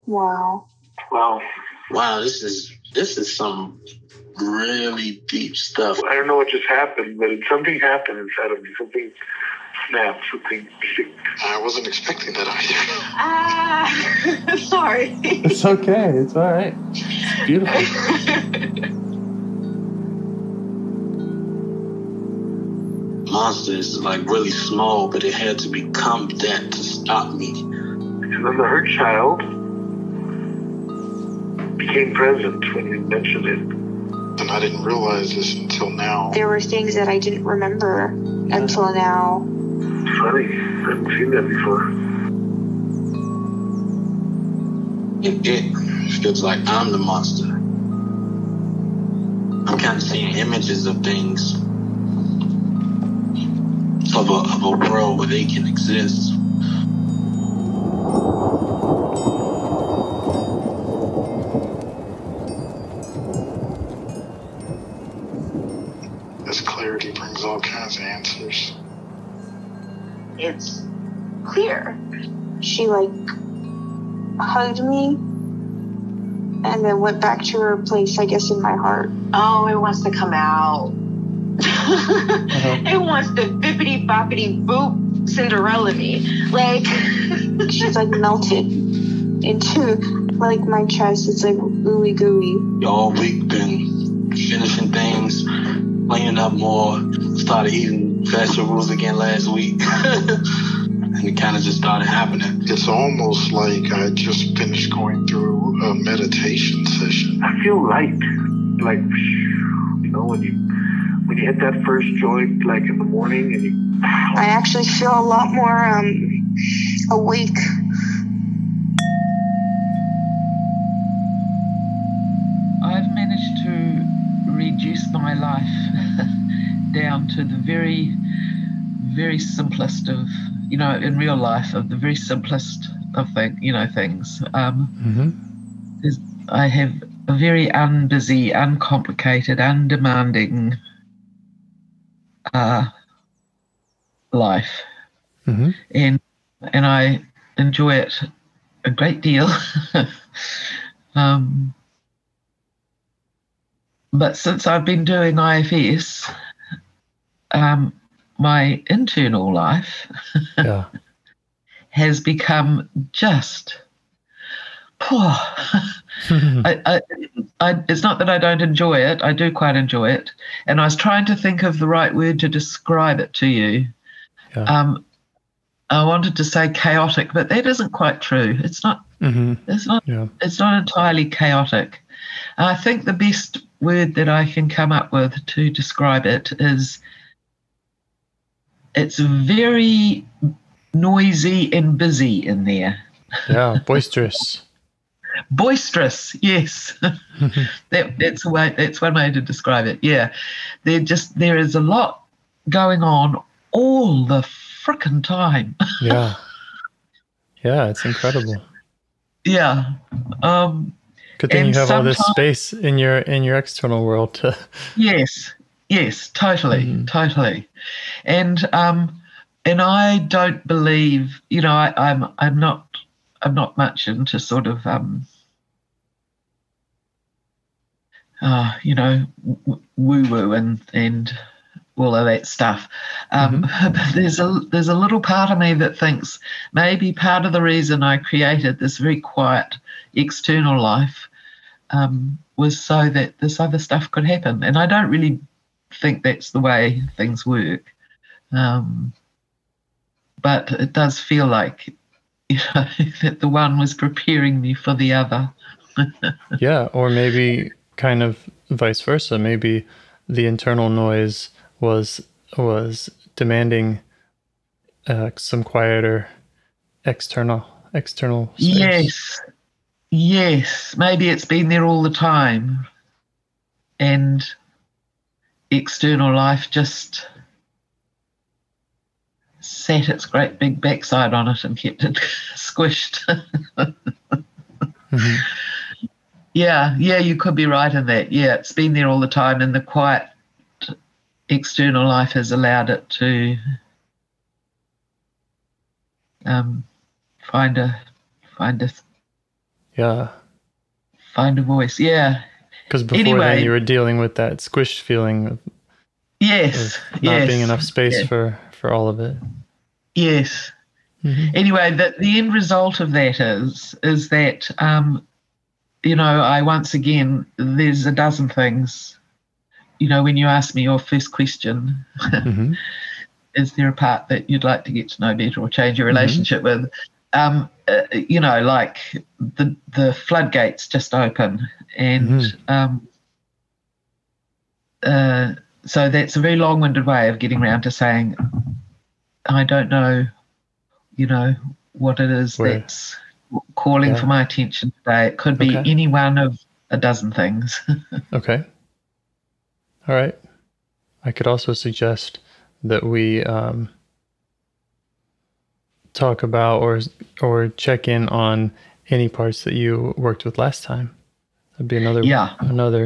Wow. Wow, this is some really deep stuff. I don't know what just happened, but something happened inside of me. Something snapped, something clicked. I wasn't expecting that either. Sorry. It's okay. It's all right. It's beautiful. Monster is like really small, but it had to become that to stop me. And then the hurt child became present when you mentioned it. And I didn't realize this until now. There were things that I didn't remember until now. Funny, I haven't seen that before. It feels like I'm the monster. I'm kind of seeing images of things, of a world where they can exist. This clarity brings all kinds of answers. It's clear. She hugged me and then went back to her place, I guess, in my heart. Oh, it wants to come out. It wants to bippity boppity boop Cinderella me. She's melted into my chest. It's ooey gooey. All week been finishing things, cleaning up more, started eating vegetables again last week. And it kind of just started happening. It's almost like I just finished going through a meditation session. I feel light. When you hit that first joint, in the morning, and I actually feel a lot more awake. I've managed to reduce my life down to the very, very simplest of, in real life, of the very simplest of things. I have a very unbusy, uncomplicated, undemanding life, and I enjoy it a great deal. But since I've been doing IFS, my internal life has become just poor. It's not that I don't enjoy it. I do quite enjoy it. And I was trying to think of the right word to describe it to you. Yeah. I wanted to say chaotic, but that isn't quite true. It's not. It's not. Yeah. It's not entirely chaotic. I think the best word that I can come up with to describe it is it's very noisy and busy in there. Yeah, boisterous. Boisterous, yes. That's one way to describe it. Yeah, there is a lot going on all the frickin' time. Yeah, it's incredible. Yeah. Good thing you have all this space in your external world to. Yes, totally. And I don't believe, I'm not much into sort of woo-woo and all of that stuff. But there's a little part of me that thinks maybe part of the reason I created this very quiet external life was so that this other stuff could happen. And I don't really think that's the way things work. But it does feel like that the one was preparing me for the other. Yeah, or maybe kind of vice versa. Maybe the internal noise was demanding some quieter external space. Yes. Maybe it's been there all the time, and external life just sat its great big backside on it and kept it squished. Yeah, you could be right in that. Yeah, it's been there all the time, and the quiet external life has allowed it to find a Yeah. Find a voice. Yeah. Because before then you were dealing with that squished feeling of not being enough space for all of it. Yes. Mm-hmm. Anyway, the end result of that is that, I once again, there's a dozen things, when you ask me your first question, mm-hmm. is there a part that you'd like to get to know better or change your relationship with? Like the floodgates just open. And so that's a very long-winded way of getting around to saying, I don't know, what it is that's calling for my attention today. It could be any one of a dozen things. Okay. All right. I could also suggest that we talk about or check in on any parts that you worked with last time. That'd be another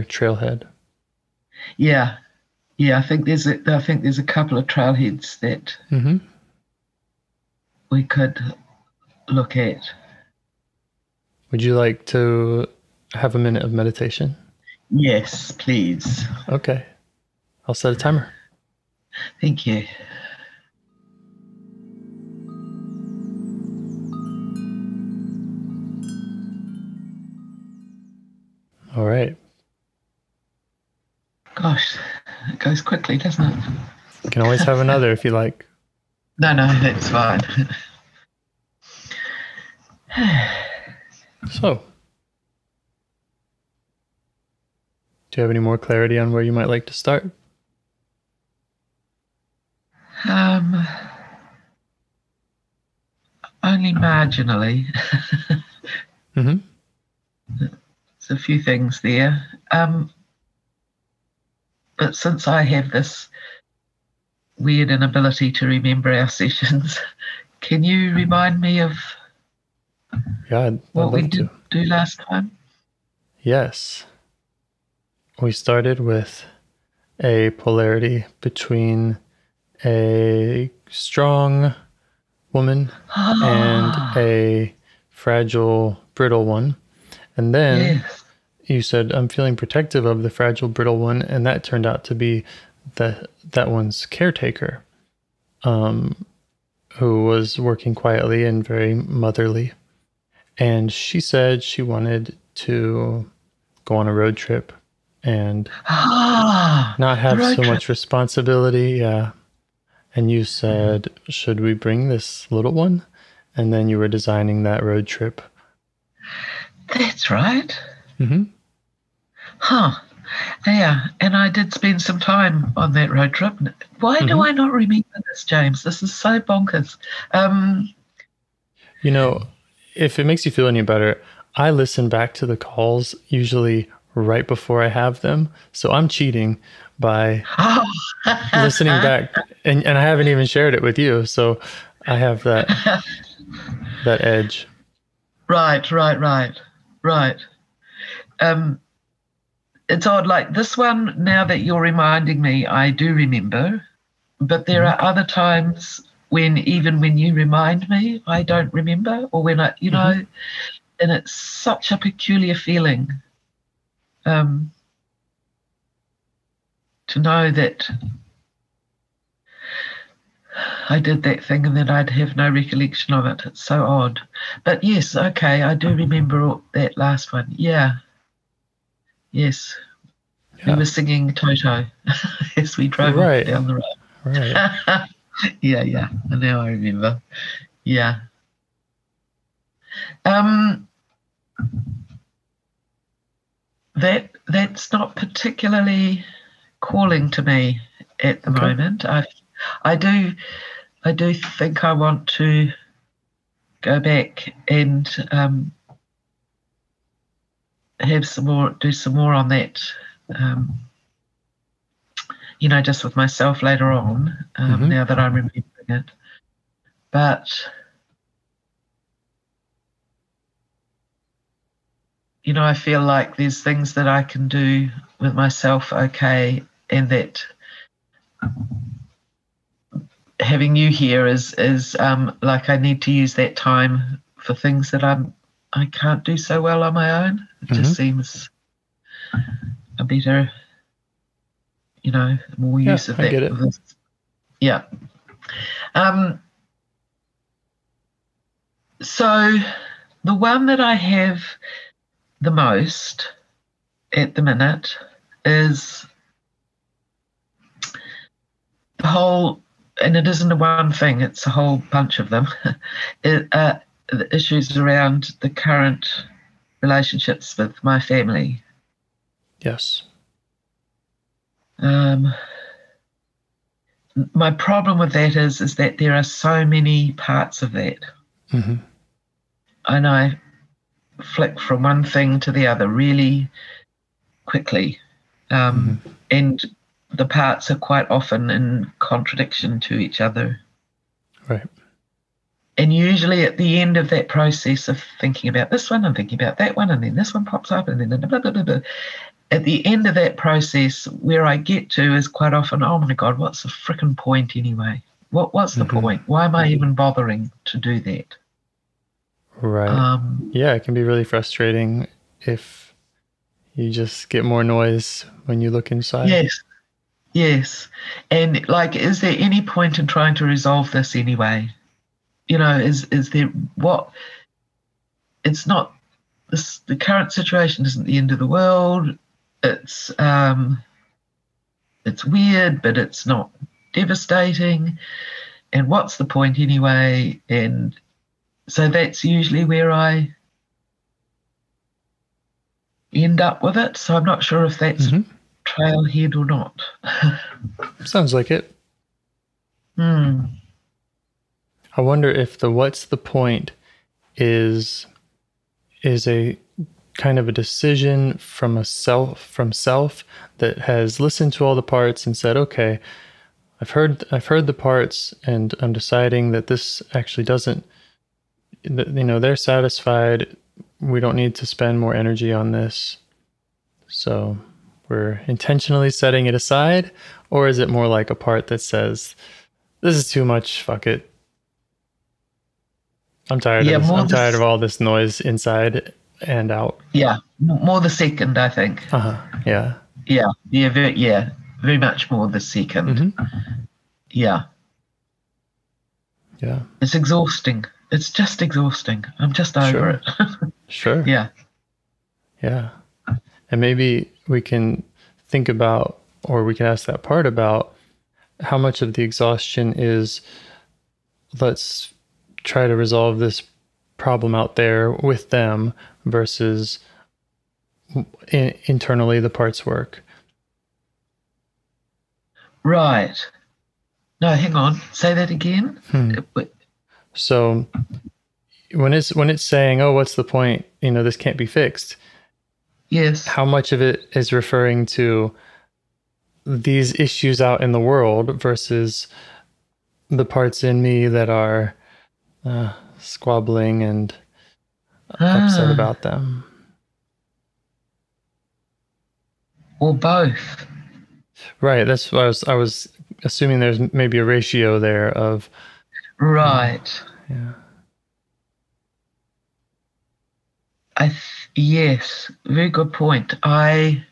trailhead. Yeah. Yeah, I think there's a couple of trailheads that we could look at. Would you like to have a minute of meditation? Yes, please. Okay. I'll set a timer. Thank you. All right. Gosh, it goes quickly, doesn't it? You can always have another if you like. No, that's fine. So, do you have any more clarity on where you might like to start? Only marginally. Mm-hmm. There's a few things there. But since I have this weird inability to remember our sessions, can you remind me of what we did do last time? Yes. We started with a polarity between a strong woman and a fragile, brittle one. And then you said, I'm feeling protective of the fragile, brittle one. And that turned out to be that one's caretaker, who was working quietly and very motherly. And she said she wanted to go on a road trip and not have so much responsibility. Yeah. And you said, should we bring this little one? And then you were designing that road trip. That's right. Mm-hmm. Huh. Yeah. And I did spend some time on that road trip. Why do I not remember this, James? This is so bonkers. If it makes you feel any better, I listen back to the calls usually right before I have them. So I'm cheating by listening back. And I haven't even shared it with you. So I have that edge. Right. It's odd, like this one, now that you're reminding me, I do remember. But there are other times when even when you remind me, I don't remember. Or when I, and it's such a peculiar feeling to know that I did that thing and then I'd have no recollection of it. It's so odd. But yes, okay, I do remember that last one. Yeah. Yes. We were singing Toto as we drove down the road. Right. Yeah. And now I remember. Yeah. That's not particularly calling to me at the moment. I do think I want to go back and do some more on that. Just with myself later on. Now that I'm remembering it, but I feel like there's things that I can do with myself, okay, and that having you here is like I need to use that time for things that I'm I can't do so well on my own. It just seems a better, more use of that. I get it. Yeah. So the one that I have the most at the minute is the whole, and it isn't a one thing, it's a whole bunch of them, the issues around the current relationships with my family. Yes. My problem with that is that there are so many parts of that. Mm-hmm. And I flick from one thing to the other really quickly. And the parts are quite often in contradiction to each other. Right. And usually at the end of that process of thinking about this one and thinking about that one, and then this one pops up, and then blah, blah, blah, blah. At the end of that process, where I get to is quite often, oh my God, what's the frickin' point anyway? What's the point? Why am I even bothering to do that? Right. Yeah, it can be really frustrating if you just get more noise when you look inside. Yes. And like, is there any point in trying to resolve this anyway? Is there what? It's not this. The current situation isn't the end of the world. It's weird, but it's not devastating. And what's the point anyway? And so that's usually where I end up with it. So I'm not sure if that's trailhead or not. Sounds like it. I wonder if the what's the point is a kind of a decision from self that has listened to all the parts and said, okay, I've heard the parts, and I'm deciding that this actually doesn't, they're satisfied. We don't need to spend more energy on this. So we're intentionally setting it aside. Or is it more like a part that says, this is too much, fuck it. I'm tired of this. I'm tired of all this noise inside and out. Yeah, more the second, I think. Yeah. Very much more the second. Yeah. It's exhausting. It's just exhausting. I'm just over it. Sure. Yeah. And maybe we can think about, or we can ask that part about how much of the exhaustion is, let's try to resolve this problem out there with them, versus internally the parts work. Right. No, hang on. Say that again. So when it's saying, oh, what's the point? This can't be fixed. Yes. How much of it is referring to these issues out in the world versus the parts in me that are squabbling and upset about them? Or both. Right. That's what I was assuming. There's maybe a ratio there of. Right. Yeah. Yes. Very good point. I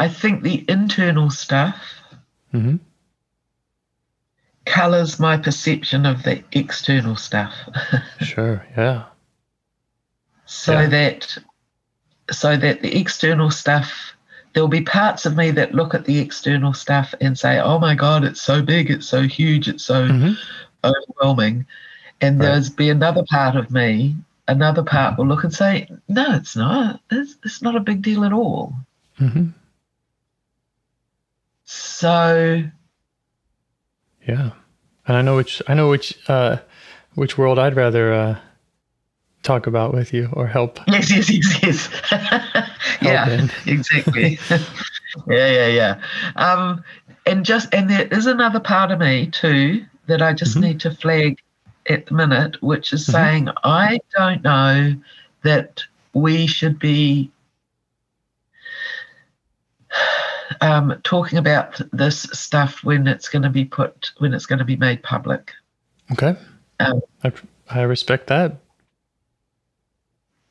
think the internal stuff colors my perception of the external stuff. Sure. Yeah. So that the external stuff, there'll be parts of me that look at the external stuff and say, oh my God, it's so big, it's so huge, it's so overwhelming. And there's be another part of me, another part will look and say, no, it's not. It's not a big deal at all. So. Yeah. And I know which world I'd rather talk about with you or help. Yes. Yeah, exactly. Yeah. And there is another part of me too that I just need to flag at the minute, which is saying, I don't know that we should be talking about this stuff when it's going to be made public. Okay. I respect that.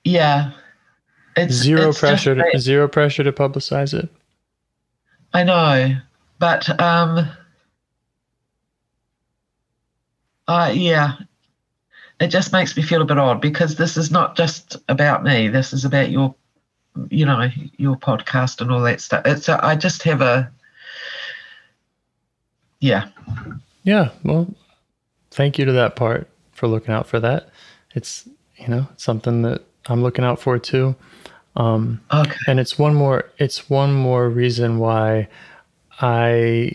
Yeah. Zero pressure to publicize it. I know, but yeah, it just makes me feel a bit odd because this is not just about me. This is about your podcast and all that stuff. I just have yeah. Well, thank you to that part for looking out for that. It's something that I'm looking out for too. Okay. And it's one more reason why I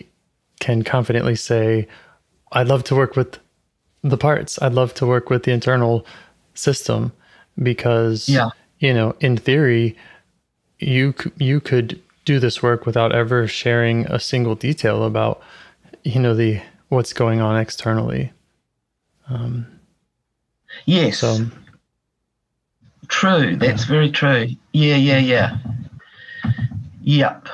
can confidently say I'd love to work with the parts. I'd love to work with the internal system because, in theory, you could do this work without ever sharing a single detail about, what's going on externally. Yes. So, true. That's very true. Yeah. Yep.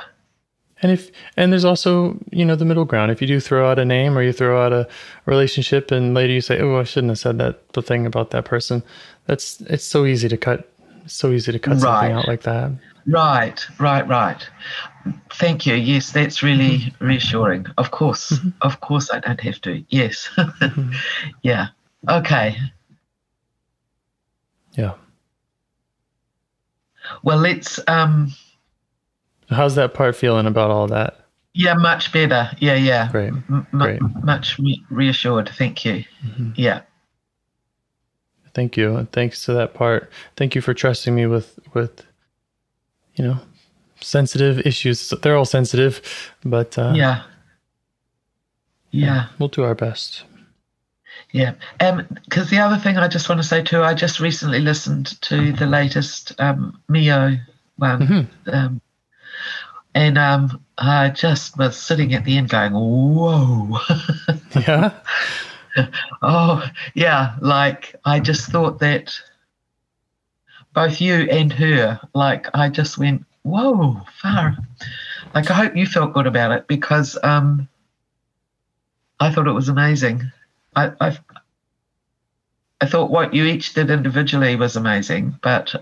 And there's also, the middle ground. If you do throw out a name or you throw out a relationship and later you say, oh, I shouldn't have said the thing about that person. It's so easy to cut. It's so easy to cut something out like that. Right. Thank you. Yes, that's really reassuring. Of course. Of course I don't have to. Yes. Yeah. Okay. Yeah. Well, let's how's that part feeling about all that? Yeah, much better. Yeah. Great. Much reassured. Thank you. Yeah. Thank you. And thanks to that part. Thank you for trusting me with sensitive issues. They're all sensitive, but yeah. We'll do our best. Yeah. Because the other thing I just want to say too, I just recently listened to the latest Mio one. And I just was sitting at the end going, whoa. Yeah. Oh, yeah. Like, I just thought that both you and her, like, I just went, whoa, far. Like, I hope you felt good about it because I thought it was amazing. I thought what you each did individually was amazing, but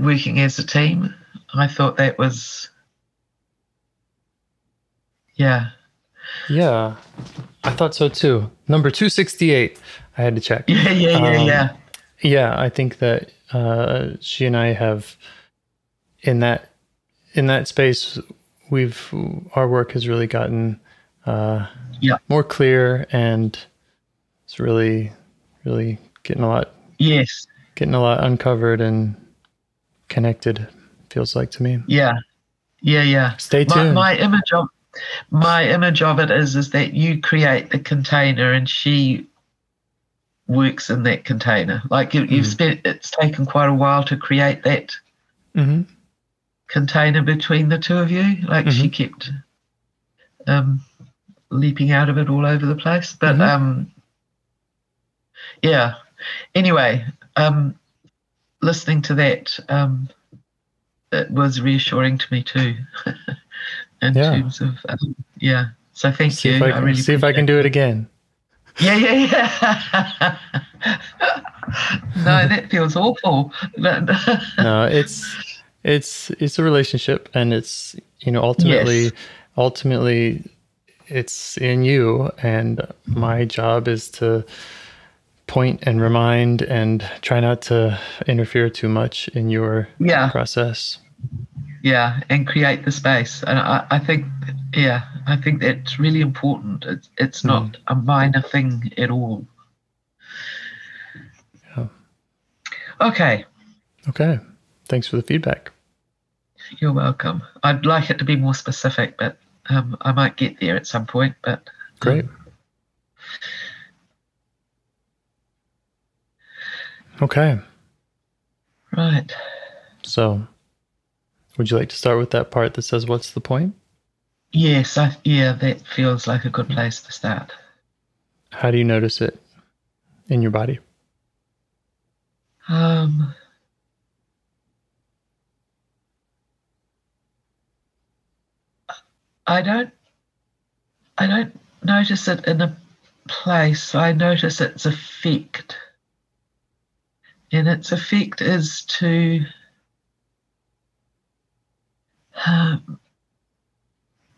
working as a team, I thought that was, yeah. Yeah, I thought so too. Number 268, I had to check. Yeah. Yeah, I think that she and I have, in that space, our work has really gotten more clear, and it's really, really getting a lot uncovered and connected, feels like to me. Yeah. Stay tuned. My image of it is that you create the container and she works in that container. Like it's taken quite a while to create that container between the two of you. Like she kept leaping out of it all over the place. But yeah. Anyway, listening to that, it was reassuring to me too. In terms of so thank you. I really see if I can do it again. Yeah. No, that feels awful. No, it's a relationship, and it's ultimately it's in you, and my job is to point and remind and try not to interfere too much in your process. Yeah, and create the space. And I think that's really important. It's not a minor thing at all. Yeah. Okay. Thanks for the feedback. You're welcome. I'd like it to be more specific, but I might get there at some point. But great. Okay. Right. So, would you like to start with that part that says, what's the point? Yes. That feels like a good place to start. How do you notice it in your body? I don't notice it in a place. I notice its effect. And its effect is to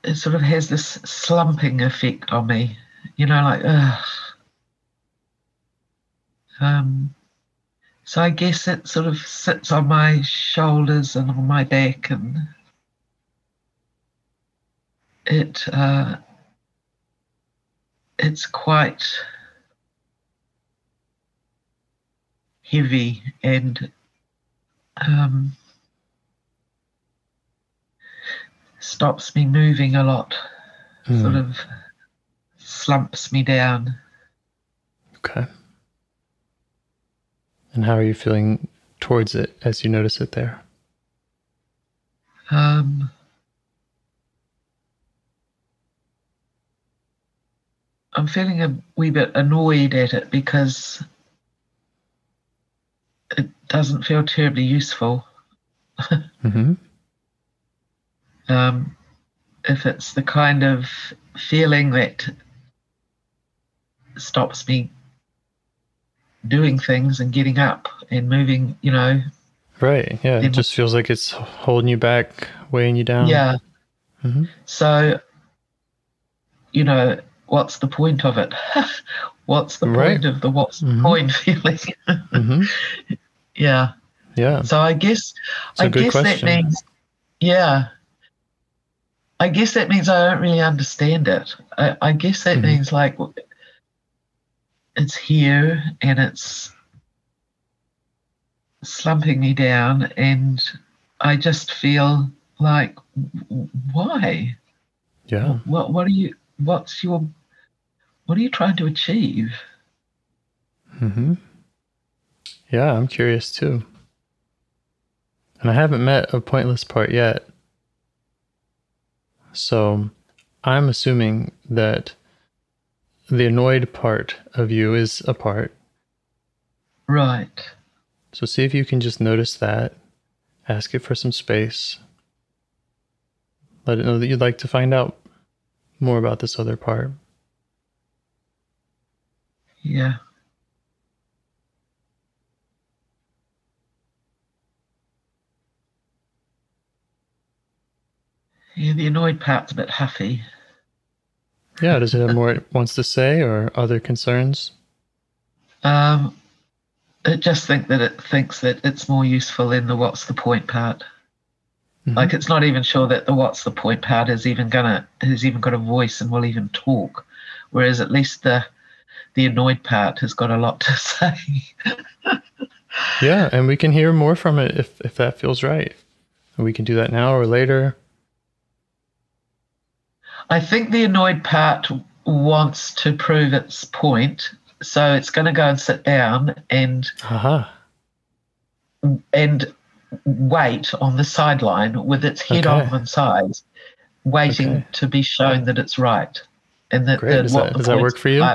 it sort of has this slumping effect on me, like, ugh. So I guess it sort of sits on my shoulders and on my back, and it's quite heavy and stops me moving a lot, sort of slumps me down. Okay. And how are you feeling towards it as you notice it there? I'm feeling a wee bit annoyed at it because it doesn't feel terribly useful. Mm-hmm. If it's the kind of feeling that stops me doing things and getting up and moving, Right, yeah. It just feels like it's holding you back, weighing you down. Yeah. Mm-hmm. So, what's the point of it? What's the point of the what's the point feeling? Mm-hmm. Yeah. Yeah. So I guess that means, I guess that means I don't really understand it. I guess that means like it's here and it's slumping me down, and I just feel like, why? Yeah. What are you trying to achieve? Mm-hmm. Yeah, I'm curious too. And I haven't met a pointless part yet. So I'm assuming that the annoyed part of you is a part. Right. So see if you can just notice that. Ask it for some space. Let it know that you'd like to find out more about this other part. Yeah. Yeah, the annoyed part's a bit huffy. Yeah, does it have more it wants to say or other concerns? It just thinks that it's more useful in the what's the point part. Mm-hmm. Like it's not even sure that the what's the point part has even got a voice and will even talk, whereas at least the annoyed part has got a lot to say. Yeah, and we can hear more from it if that feels right. We can do that now or later. I think the annoyed part wants to prove its point, so it's going to go and sit down and wait on the sideline with its head on one side, waiting to be shown that it's right. And that Great. Does that work for you?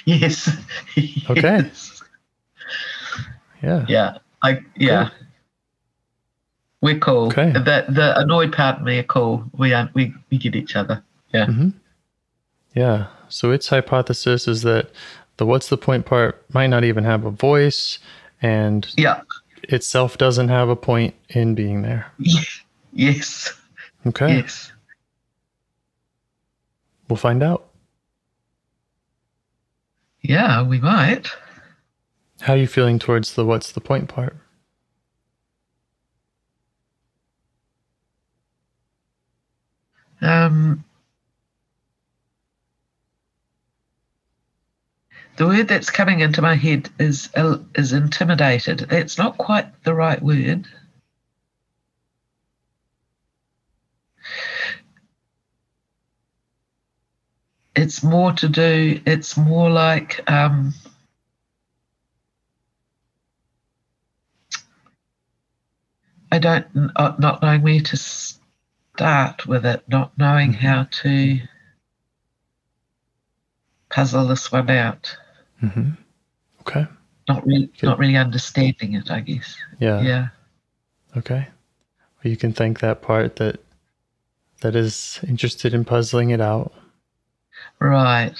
Yes. Okay. Yes. Yeah. Yeah. Cool. We're cool. Okay. The annoyed part and me are cool. We get each other. Yeah. Mm-hmm. Yeah. So its hypothesis is that the what's the point part might not even have a voice, and itself doesn't have a point in being there. Yes. Okay. Yes. We'll find out. Yeah, we might. How are you feeling towards the what's the point part? The word that's coming into my head is intimidated. That's not quite the right word. It's more like not knowing where to start with it, not knowing how to puzzle this one out. Mm-hmm. Okay. Not really understanding it, I guess. Yeah. Yeah. Okay. Well, you can thank that part that is interested in puzzling it out. Right.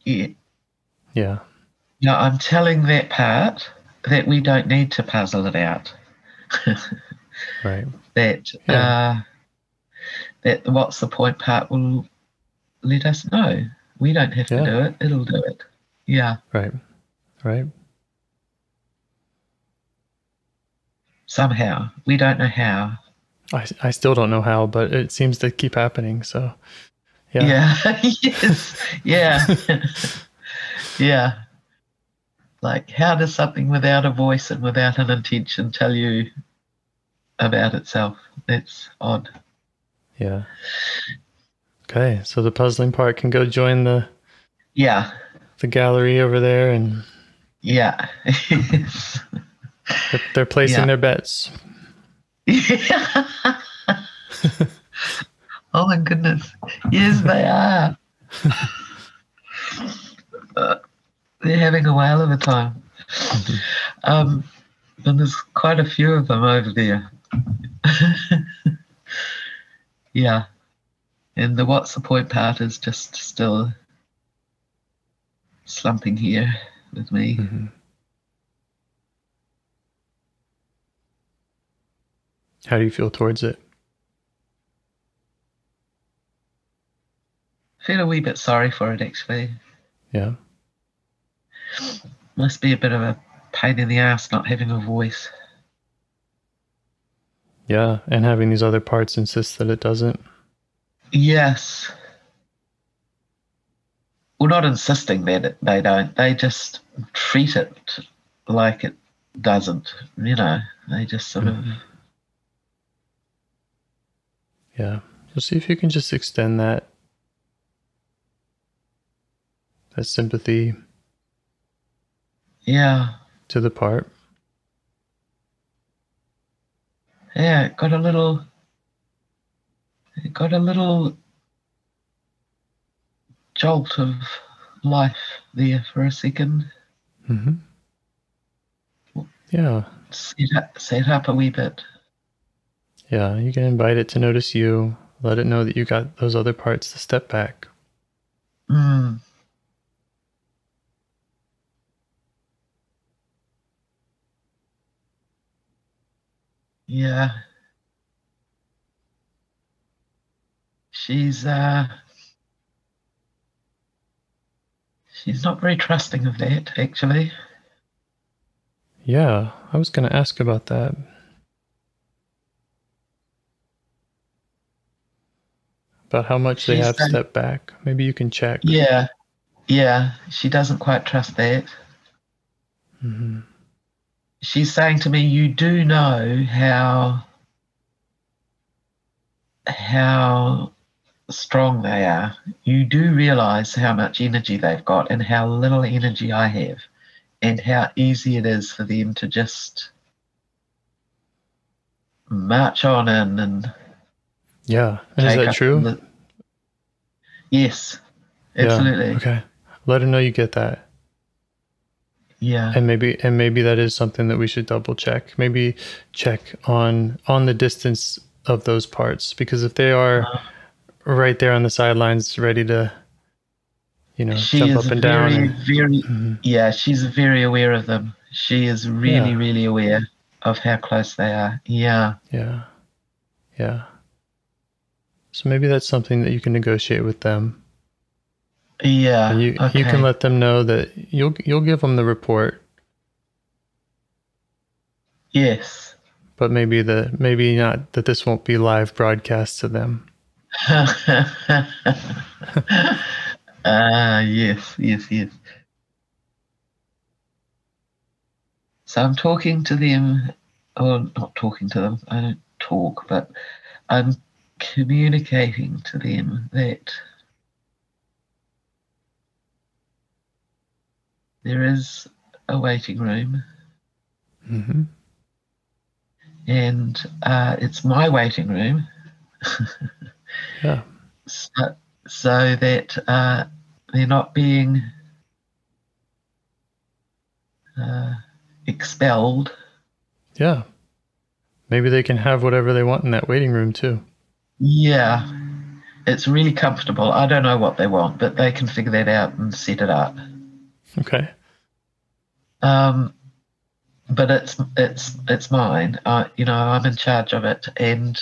Yeah. Yeah. No, I'm telling that part that we don't need to puzzle it out. Right. That Yeah. that the what's the point part will let us know. We don't have to do it. It'll do it. Yeah. Right. Right. Somehow. We don't know how. I still don't know how, but it seems to keep happening. So, yeah. Yeah. Yes. Yeah. Yeah. Like, how does something without a voice and without an intention tell you about itself? That's odd. Yeah. Okay, so the puzzling part can go join the gallery over there, and they're placing their bets. Yeah. Oh my goodness! Yes, they are. They're having a whale of a time. And there's quite a few of them over there. Yeah. And the what's the point part is just still slumping here with me. Mm-hmm. How do you feel towards it? I feel a wee bit sorry for it, actually. Yeah. Must be a bit of a pain in the ass not having a voice. Yeah, and having these other parts insist that it doesn't. Yes. Well, not insisting that they don't. They just treat it like it doesn't. You know, they just sort of... Yeah. So see if you can just extend that sympathy. Yeah. To the part. Yeah, it got a little jolt of life there for a second. Mm-hmm. Yeah. Set up a wee bit. Yeah, you can invite it to notice you. Let it know that you got those other parts to step back. Yeah. She's not very trusting of that, actually. Yeah, I was going to ask about that. About how much they have stepped back. Maybe you can check. Yeah. Yeah, she doesn't quite trust that. Mm-hmm. She's saying to me, you do know how strong they are. You do realize how much energy they've got and how little energy I have, and how easy it is for them to just march on in and... Yeah, and is that true? Yes, absolutely. Yeah. Okay, let her know you get that. Yeah. And maybe that is something that we should double check. Maybe check on the distance of those parts, because if they are right there on the sidelines ready to, jump up and down. Yeah, she's very aware of them. She is really, really aware of how close they are. Yeah. Yeah. Yeah. So maybe that's something that you can negotiate with them. Yeah. And you can let them know that you'll give them the report. Yes. But maybe not that this won't be live broadcast to them. Yes. So I'm talking to them, or not talking to them, I don't talk, but I'm communicating to them that there is a waiting room. Mm-hmm. And it's my waiting room. Yeah. So that they're not being expelled. Yeah. Maybe they can have whatever they want in that waiting room too. Yeah, it's really comfortable. I don't know what they want, but they can figure that out and set it up. Okay. But it's mine. I'm in charge of it, and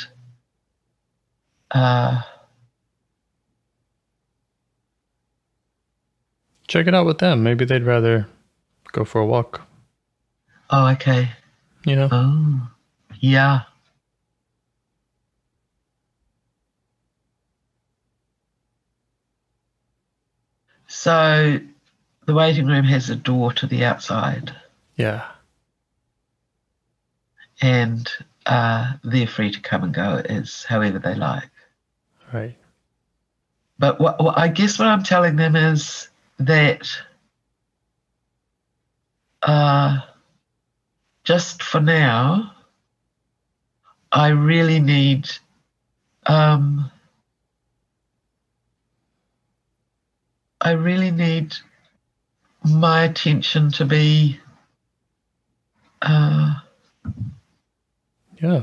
check it out with them. Maybe they'd rather go for a walk. Oh, okay. You know? Oh, yeah. So the waiting room has a door to the outside. Yeah. And they're free to come and go as however they like. Right. But what I guess what I'm telling them is that just for now, I really need my attention to be yeah.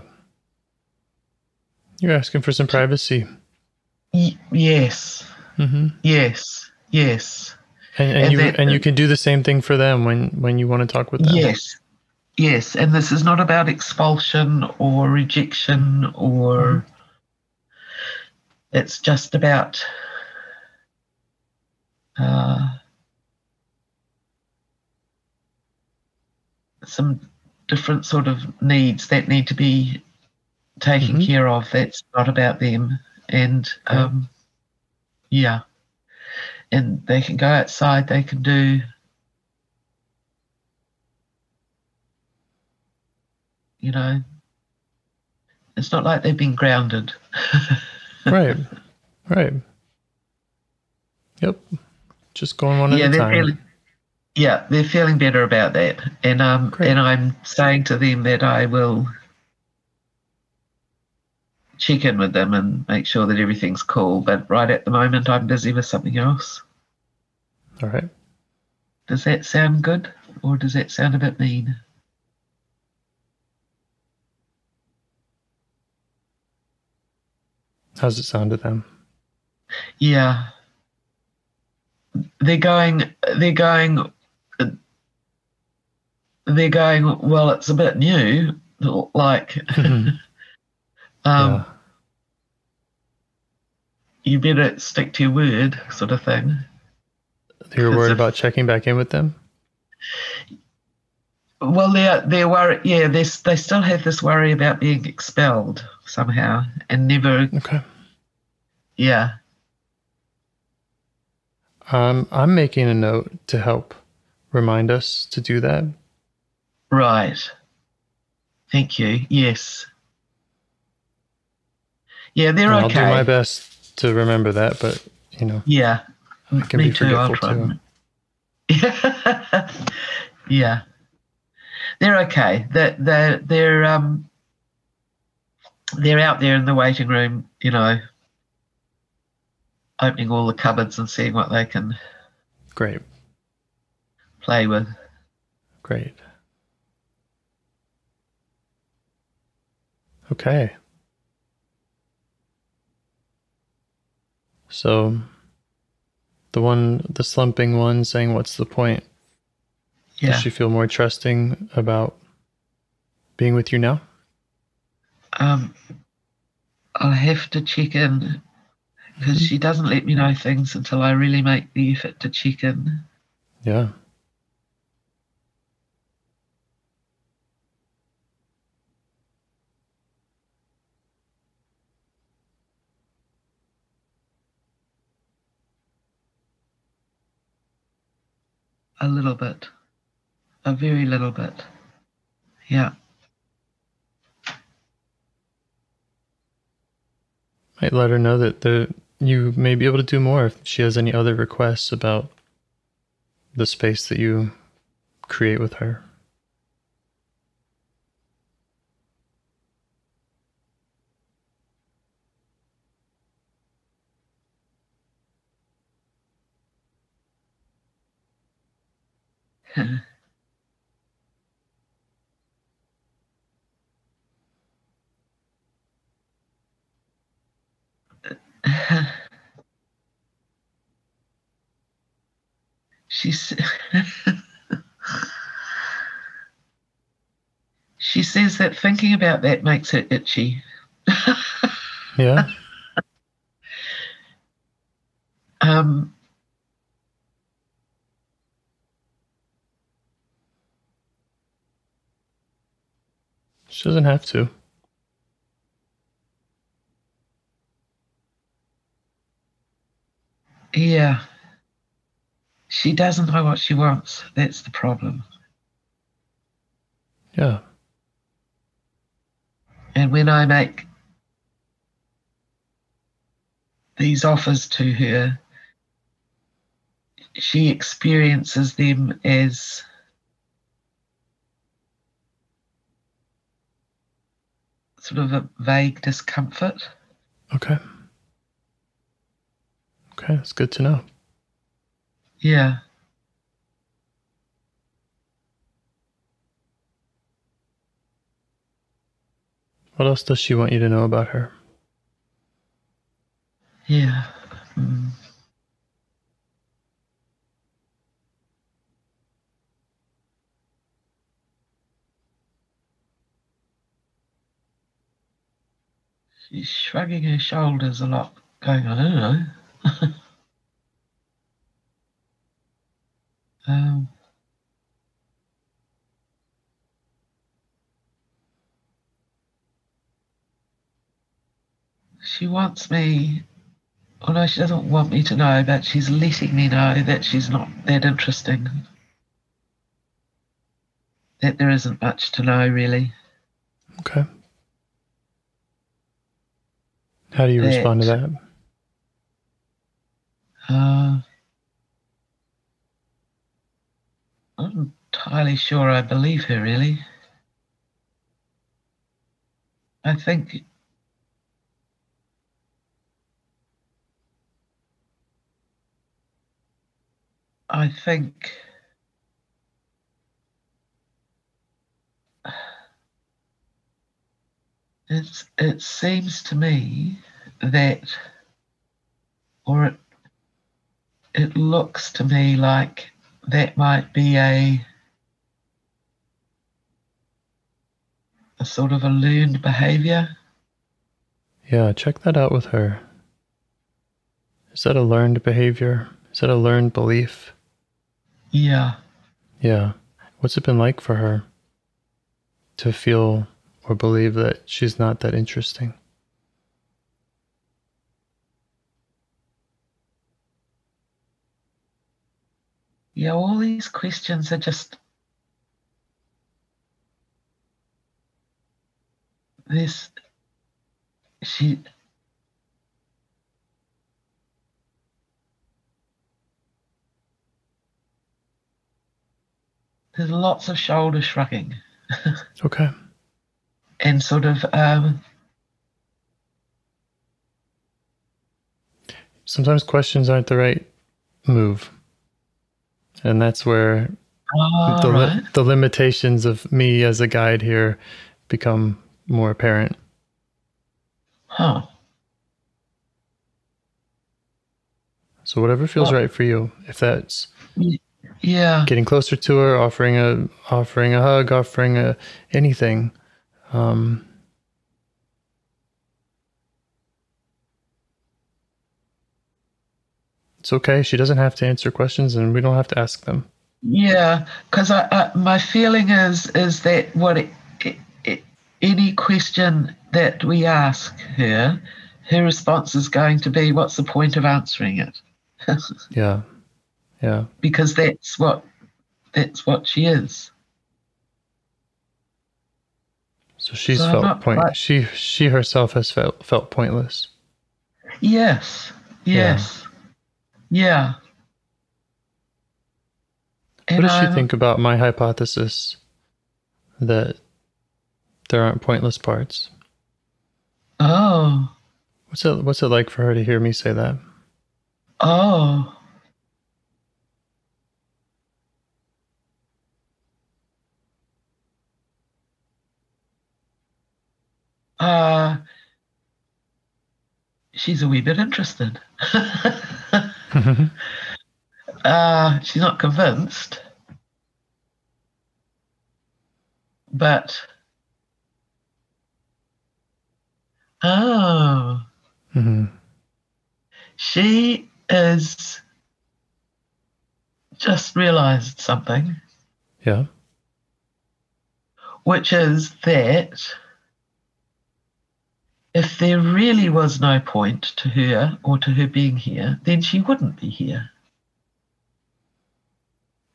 You're asking for some privacy. Yes. Mm-hmm. Yes. And you can do the same thing for them when you want to talk with them. Yes. And this is not about expulsion or rejection or it's just about some different sort of needs that need to be taken care of. That's not about them. And yeah. And they can go outside, they can do it's not like they've been grounded. Right. Yep. Just going one at a time. They're feeling better about that. And I'm saying to them that I will check in with them and make sure that everything's cool. But right at the moment, I'm busy with something else. All right. Does that sound good, or does that sound a bit mean? How's it sound to them? Yeah. They're going, well, it's a bit new, like, you better stick to your word, sort of thing. You're worried about checking back in with them? Well, they're worried. Yeah, they still have this worry about being expelled somehow, and never. Okay. Yeah. I'm making a note to help remind us to do that. Right. Thank you. Yes. Yeah, they're and okay. I'll do my best to remember that, but Yeah. I can be forgetful too. Yeah. They're okay. They're out there in the waiting room, opening all the cupboards and seeing what they can play with. Great. Okay. So the slumping one saying, "What's the point?" Yeah. Does she feel more trusting about being with you now? I'll have to check in because she doesn't let me know things until I really make the effort to check in. Yeah. A little bit. A very little bit. Yeah. Might let her know that you may be able to do more if she has any other requests about the space that you create with her. She's she says that thinking about that makes her itchy. Yeah. She doesn't have to. Yeah. She doesn't know what she wants. That's the problem. Yeah. And when I make these offers to her, she experiences them as sort of a vague discomfort. Okay. Okay, that's good to know. Yeah. What else does she want you to know about her? Yeah. She's shrugging her shoulders a lot, going, I don't know. She wants me, although she doesn't want me to know, but she's letting me know that she's not that interesting. That there isn't much to know, really. Okay. How do you respond to that? I'm not entirely sure I believe her, really. I think it seems to me that, or it looks to me like that might be a sort of a learned behavior. Yeah, check that out with her. Is that a learned behavior? Is that a learned belief? Yeah. Yeah. What's it been like for her to feel or believe that she's not that interesting? Yeah, all these questions are just this. There's lots of shoulder shrugging. Okay. And sort of sometimes questions aren't the right move. And that's where the limitations of me as a guide here become more apparent. Huh. So whatever feels right for you, if that's getting closer to her, offering a hug, offering anything. It's okay. She doesn't have to answer questions, and we don't have to ask them. Yeah, because my feeling is that any question that we ask her, her response is going to be, "What's the point of answering it?" Yeah. Because that's what she is. So she's felt pointless. She herself has felt pointless. Yes. Yeah. What does she think about my hypothesis that there aren't pointless parts? Oh. What's it like for her to hear me say that? Oh. She's a wee bit interested. She's not convinced. But, she is just realised something. Yeah. Which is that if there really was no point to her or to her being here, then she wouldn't be here.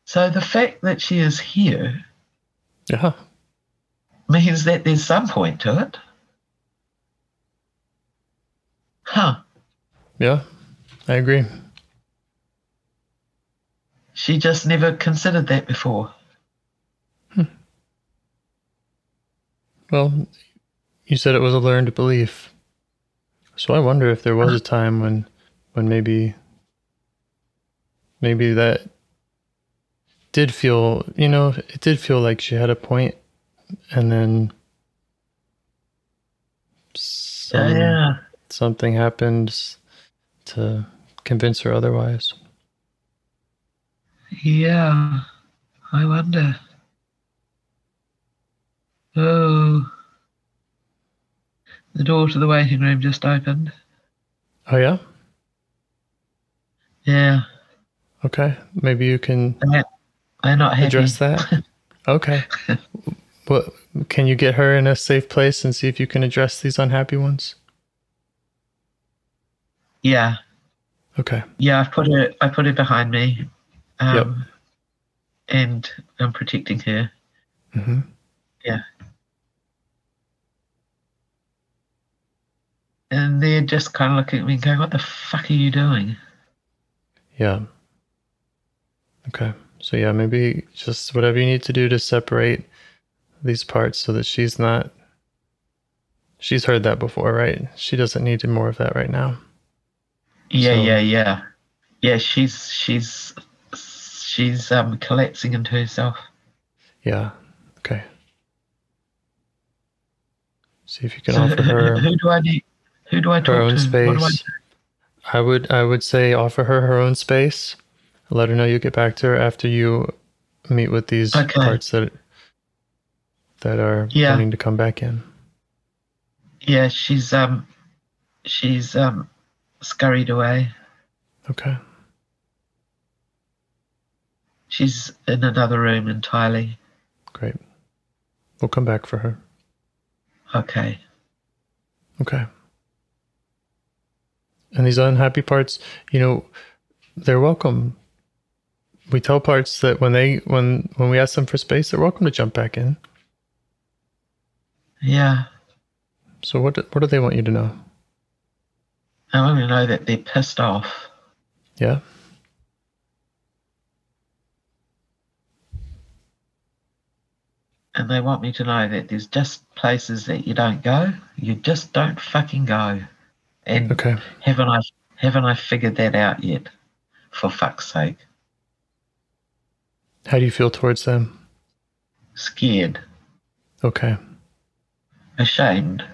So the fact that she is here means that there's some point to it. Yeah, I agree. She just never considered that before. Well, you said it was a learned belief. So I wonder if there was a time when maybe that did feel, it did feel like she had a point, and then something happened to convince her otherwise. Yeah, I wonder. Oh, the door to the waiting room just opened. Oh, yeah? Yeah. Okay, maybe you can they're not happy. Address that. Okay. Well, can you get her in a safe place and see if you can address these unhappy ones? Yeah. Okay. Yeah, I put her behind me. Yep. And I'm protecting her. Mm-hmm. Yeah. And they're just kind of looking at me and going, "What the fuck are you doing?" Yeah. Okay. So yeah, maybe just whatever you need to do to separate these parts so that she's heard that before, right? She doesn't need more of that right now. Yeah. Yeah, she's collapsing into herself. Yeah. Okay. See if you can offer her. Who do I need? Who do I talk to? Her own space. What do I do? I would say offer her own space. Let her know you get back to her after you meet with these parts that are wanting to come back in. Yeah, she's scurried away. Okay. She's in another room entirely. Great. We'll come back for her. Okay. Okay. And these unhappy parts, they're welcome. We tell parts that when we ask them for space, they're welcome to jump back in. Yeah. So what do they want you to know? I want to know that they're pissed off. Yeah. And they want me to know that there's just places that you don't go. You just don't fucking go. And haven't I figured that out yet? For fuck's sake. How do you feel towards them? Scared. Okay. Ashamed.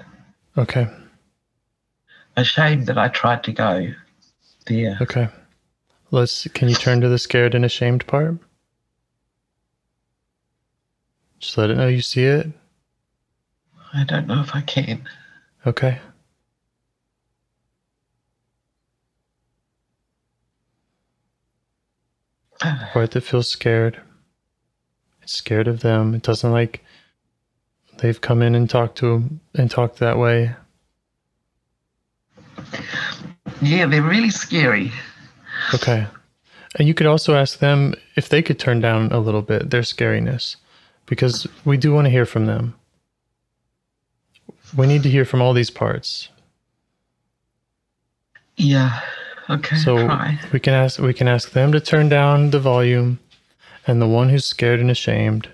Okay. Ashamed that I tried to go there. Okay. Can you turn to the scared and ashamed part? Just let it know you see it. I don't know if I can. Okay. The part that feels scared. It's scared of them. It doesn't like they've come in and talked to them and talked that way. Yeah, they're really scary. Okay. And you could also ask them if they could turn down a little bit their scariness, because we do want to hear from them. We need to hear from all these parts. Yeah. Okay. So we can ask them to turn down the volume, and the one who's scared and ashamed,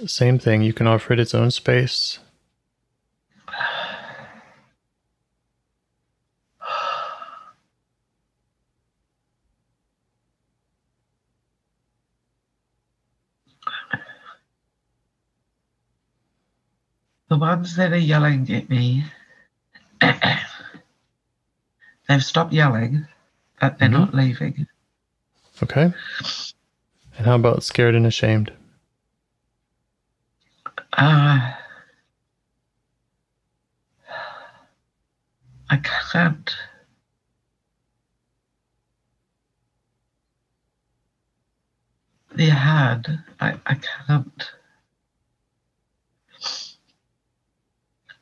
same thing. You can offer it its own space. The ones that are yelling at me, they've stopped yelling, but they're not leaving. Okay. And how about scared and ashamed? I can't. They're hard. I can't.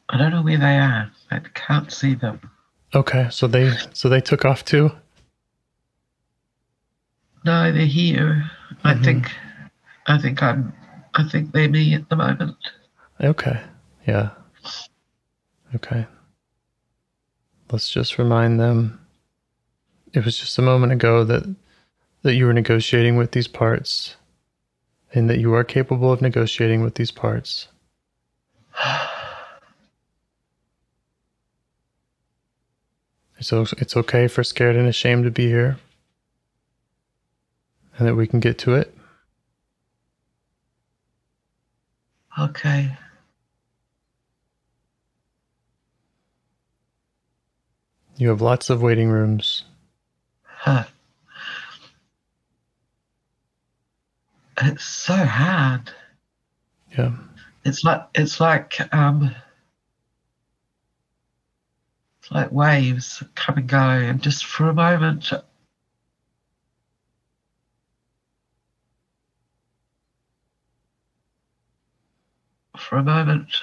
I don't know where they are. I can't see them. Okay, so they took off too? No, they're here. I think they're me at the moment. Okay. Yeah. Okay. Let's just remind them. It was just a moment ago that you were negotiating with these parts, and that you are capable of negotiating with these parts. So it's okay for scared and ashamed to be here, and that we can get to it. Okay. You have lots of waiting rooms. Huh. It's so hard. Yeah. It's like waves come and go, and just for a moment,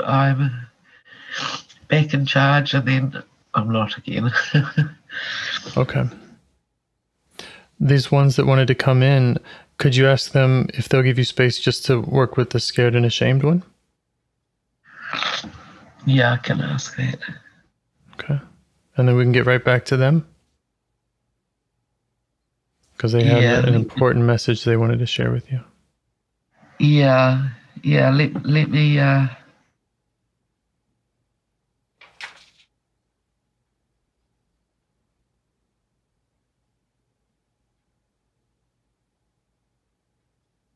I'm back in charge, and then I'm not again. Okay. These ones that wanted to come in, could you ask them if they'll give you space just to work with the scared and ashamed one? Yeah, I can ask that. Okay. And then we can get right back to them? Because they have an important message they wanted to share with you. Yeah, let me...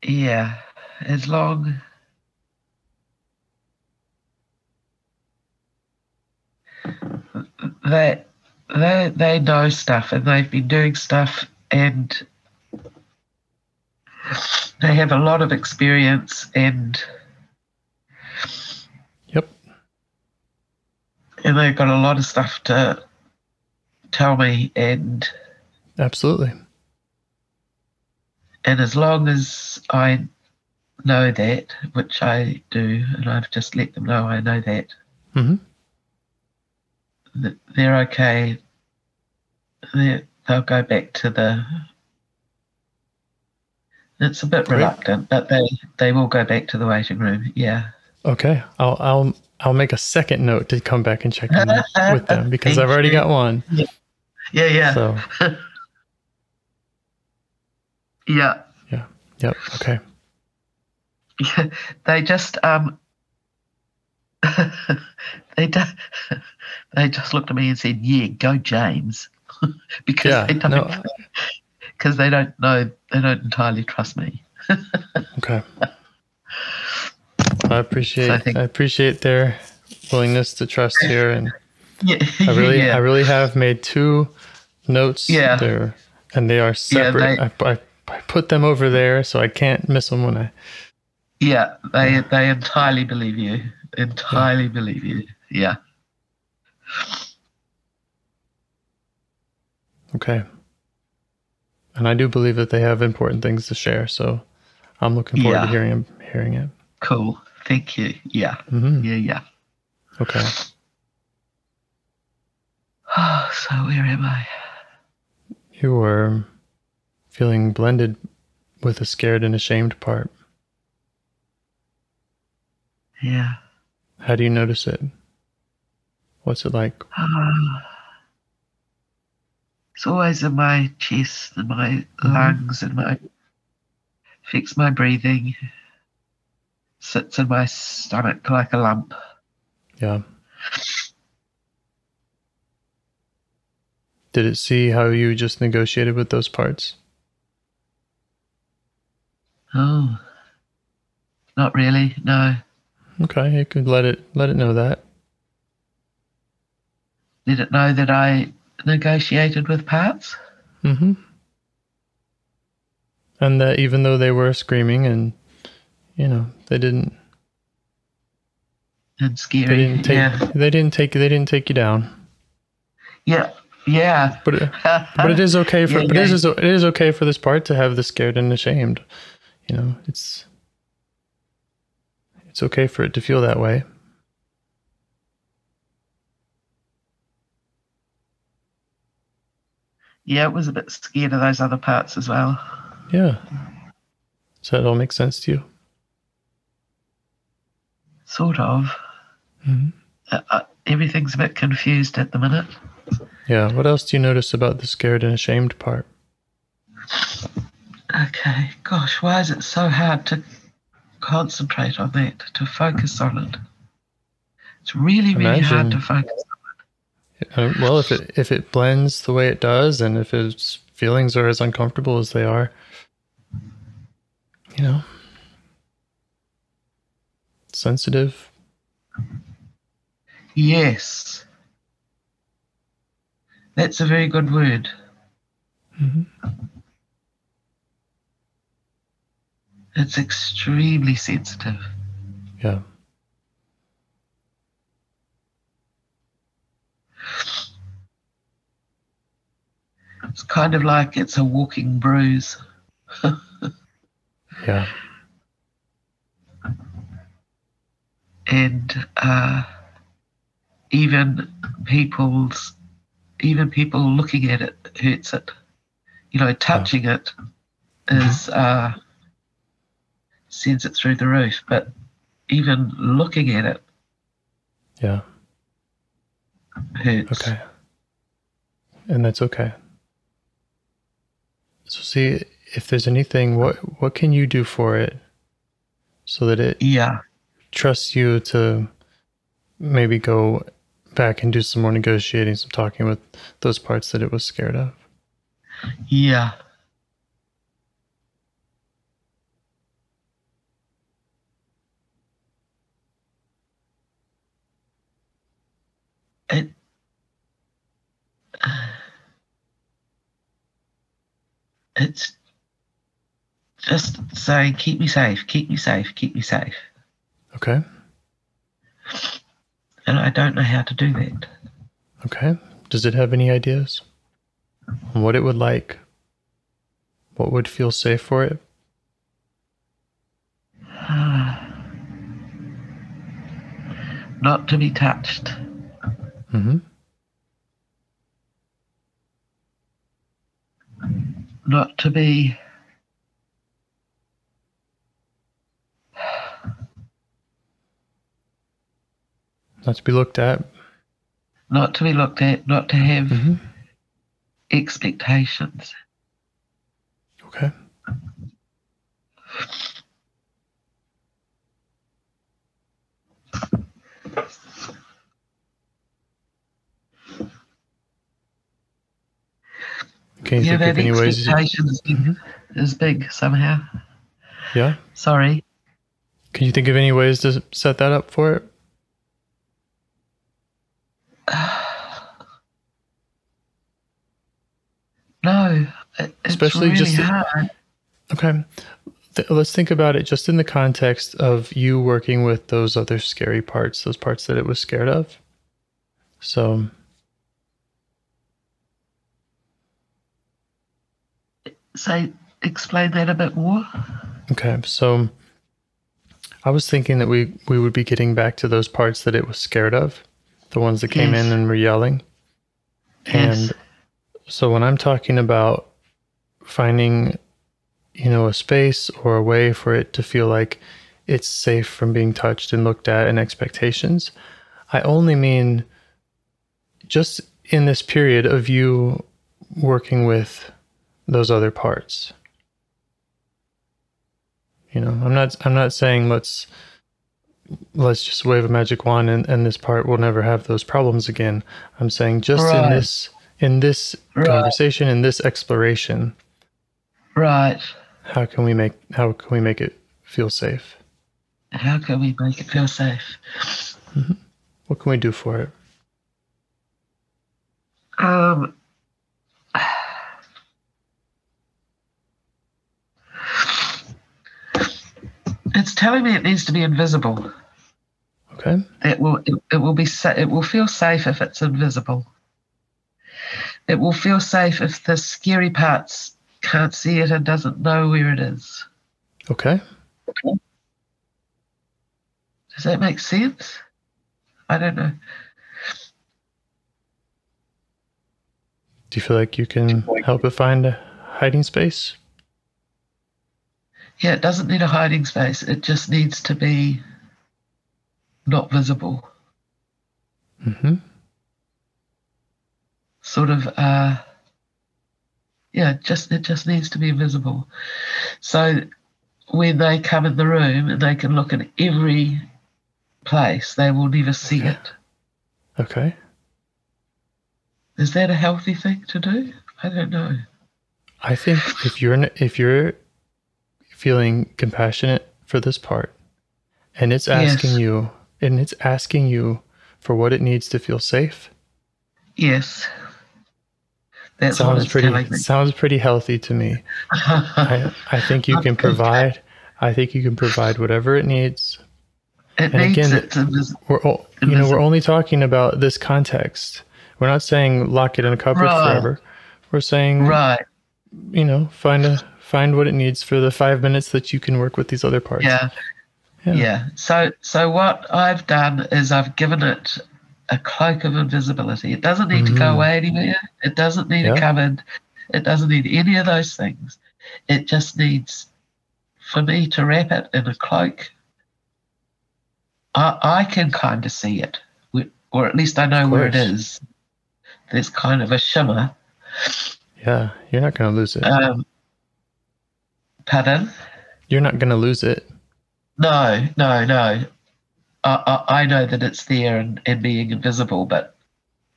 Yeah, as long... They know stuff, and they've been doing stuff, and they have a lot of experience, and Yep. And they've got a lot of stuff to tell me, and Absolutely. And as long as I know that, which I do, and I've just let them know I know that, they're okay. They'll go back to the... It's a bit reluctant, but they will go back to the waiting room. Yeah. Okay. I'll make a second note to come back and check in with them, because I've already got one. Yeah. So. Yeah. Yep. Okay. Yeah. They just they just looked at me and said, "Yeah, go James," because they don't know, they don't entirely trust me. Okay. I appreciate their willingness to trust here, and I really have made 2 notes there, and they are separate. I put them over there so I can't miss them when I. Yeah, they entirely believe you. Entirely believe you. Yeah. Okay. And I do believe that they have important things to share, so I'm looking forward to hearing it. Cool. Thank you. Yeah. Yeah. Okay. So where am I? You were feeling blended with a scared and ashamed part. Yeah. How do you notice it? What's it like? It's always in my chest and my lungs and affects my breathing. Sits in my stomach like a lump. Yeah. Did it see how you just negotiated with those parts? Oh, not really, no. Okay, you could let it know that. Did it know that I negotiated with parts? And that even though they were screaming and, you know, they didn't. And scary. They didn't take you down. Yeah. Yeah. But it is okay for it is okay for this part to have the scared and ashamed. You know, it's okay for it to feel that way. Yeah, it was a bit scared of those other parts as well. Yeah. Does that all make sense to you? Sort of. Mm-hmm. Everything's a bit confused at the minute. Yeah. What else do you notice about the scared and ashamed part? Okay. Gosh, why is it so hard to concentrate on that, to focus on it? It's really, really hard to focus on it. Well, if it blends the way it does, and if its feelings are as uncomfortable as they are, you know, sensitive. Yes. That's a very good word. Mm-hmm. It's extremely sensitive. Yeah. It's kind of like it's a walking bruise. Yeah. And even people looking at it hurts it. You know, touching it is sends it through the roof, but even looking at it hurts. Okay. And that's okay. So see, if there's anything, what can you do for it so that it trusts you to maybe go back and do some more negotiating, some talking with those parts that it was scared of? Yeah. It's just saying, keep me safe, keep me safe, keep me safe. Okay. And I don't know how to do that. Okay. Does it have any ideas on what it would like? What would feel safe for it? Not to be touched. Mm-hmm. Not to be looked at. Not to be looked at, not to have expectations. Okay. Can you think of any ways? Expectations is big somehow. Yeah. Sorry. Can you think of any ways to set that up for it? No, it's especially really just hard. Okay. Let's think about it just in the context of you working with those other scary parts, those parts that it was scared of. So explain that a bit more. Okay, so I was thinking that we would be getting back to those parts that it was scared of, the ones that came in and were yelling. And so when I'm talking about finding, a space or a way for it to feel like it's safe from being touched and looked at and expectations, I only mean just in this period of you working with those other parts. I'm not saying let's just wave a magic wand and this part will never have those problems again. I'm saying just in this conversation, in this exploration. Right. How can we make it feel safe? How can we make it feel safe? Mm-hmm. What can we do for it? It's telling me it needs to be invisible. Okay. It will feel safe if it's invisible. It will feel safe if the scary parts can't see it and doesn't know where it is. Okay. Does that make sense? I don't know. Do you feel like you can help it find a hiding space? Yeah, it doesn't need a hiding space. It just needs to be not visible. Mm-hmm. Sort of, it just needs to be visible. So when they come in the room and they can look in every place, they will never see it. Okay. Is that a healthy thing to do? I don't know. I think if you're feeling compassionate for this part, and it's asking you for what it needs to feel safe. Yes. That sounds pretty healthy to me. I think you can provide. I think you can provide whatever it needs. We're only talking about this context. We're not saying lock it in a cupboard forever. We're saying, find what it needs for the 5 minutes that you can work with these other parts. Yeah. So what I've done is I've given it a cloak of invisibility. It doesn't need to go away anywhere. It doesn't need a cupboard. It doesn't need any of those things. It just needs for me to wrap it in a cloak. I can kind of see it, or at least I know where it is. There's kind of a shimmer. Yeah, you're not going to lose it. Pardon? You're not going to lose it. No. I know that it's there and being invisible, but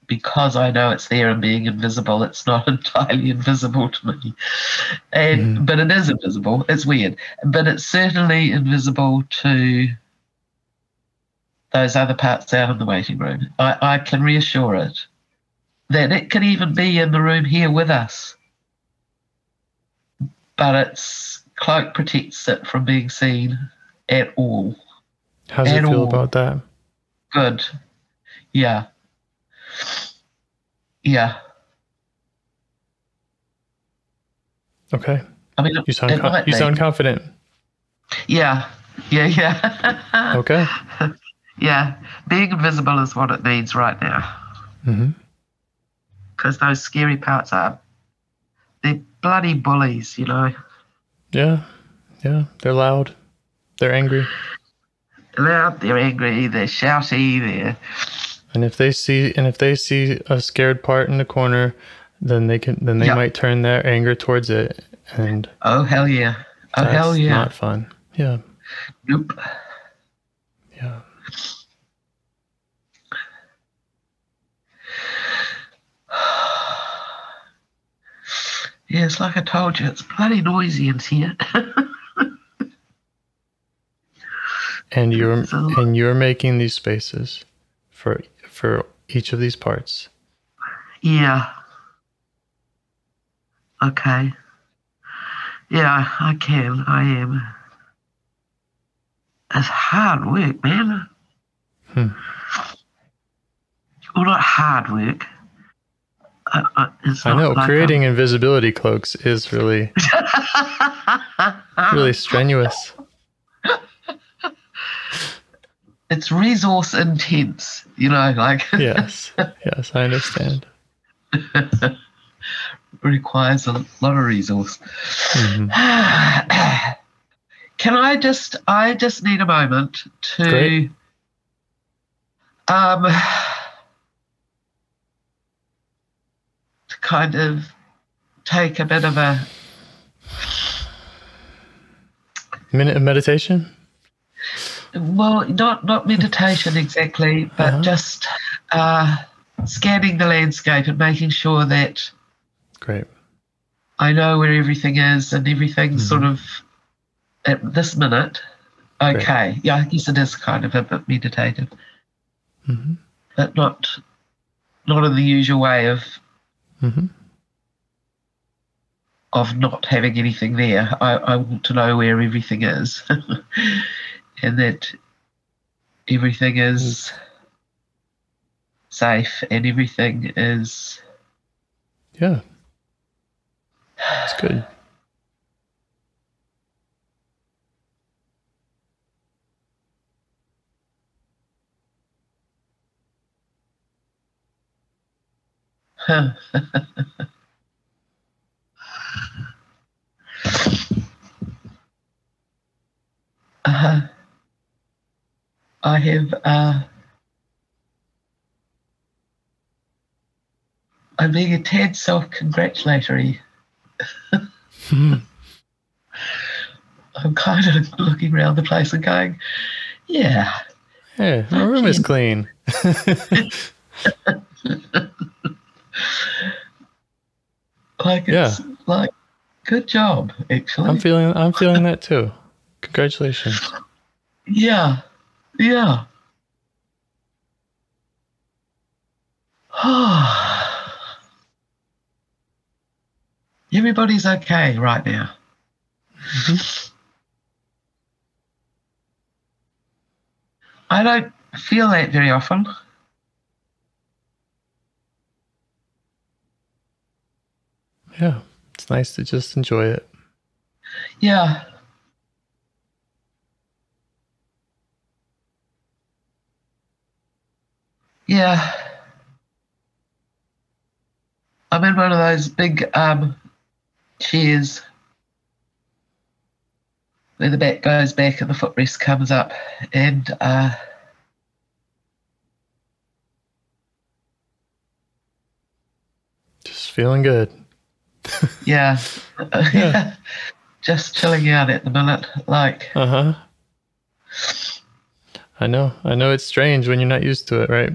because I know it's there and being invisible, it's not entirely invisible to me. But it is invisible. It's weird. But it's certainly invisible to those other parts out in the waiting room. I can reassure it that it could even be in the room here with us. But its cloak protects it from being seen at all. How does it feel about that? Good. Yeah. Okay. I mean, you sound confident. Yeah. Okay. Yeah. Being invisible is what it needs right now. Mm-hmm. Because those scary parts they're bloody bullies, Yeah. They're loud. They're angry. They're angry, they're shouty, and if they see a scared part in the corner, then they might turn their anger towards it, and oh hell yeah. That's not fun. Yeah. Nope. Yeah. Yeah, it's like I told you, it's bloody noisy in here. And you're making these spaces for each of these parts. Yeah. Okay. Yeah, I can. I am. It's hard work, man. Well, not hard work. I know creating invisibility cloaks is really really strenuous. It's resource intense, like. Yes, I understand. Requires a lot of resource. Mm-hmm. I just need a moment to Great. to kind of take a bit of a minute of meditation. Well, not meditation exactly, but just scanning the landscape and making sure that Great. I know where everything is and everything's sort of at this minute. Okay. Great. Yeah, I guess it is kind of a bit meditative. But not in the usual way of of not having anything there. I want to know where everything is, and that everything is safe and everything is. Yeah, it's good. I have. I'm being a tad self-congratulatory. I'm kind of looking around the place and going, yeah. Hey, my room is clean. It's like, good job, actually. I'm feeling that too. Congratulations. Yeah. Everybody's okay right now. Mm-hmm. I don't feel that very often. Yeah, it's nice to just enjoy it. Yeah. Yeah. I'm in one of those big chairs where the back goes back and the footrest comes up, and just feeling good. Yeah. Just chilling out at the minute, like. I know it's strange when you're not used to it, right?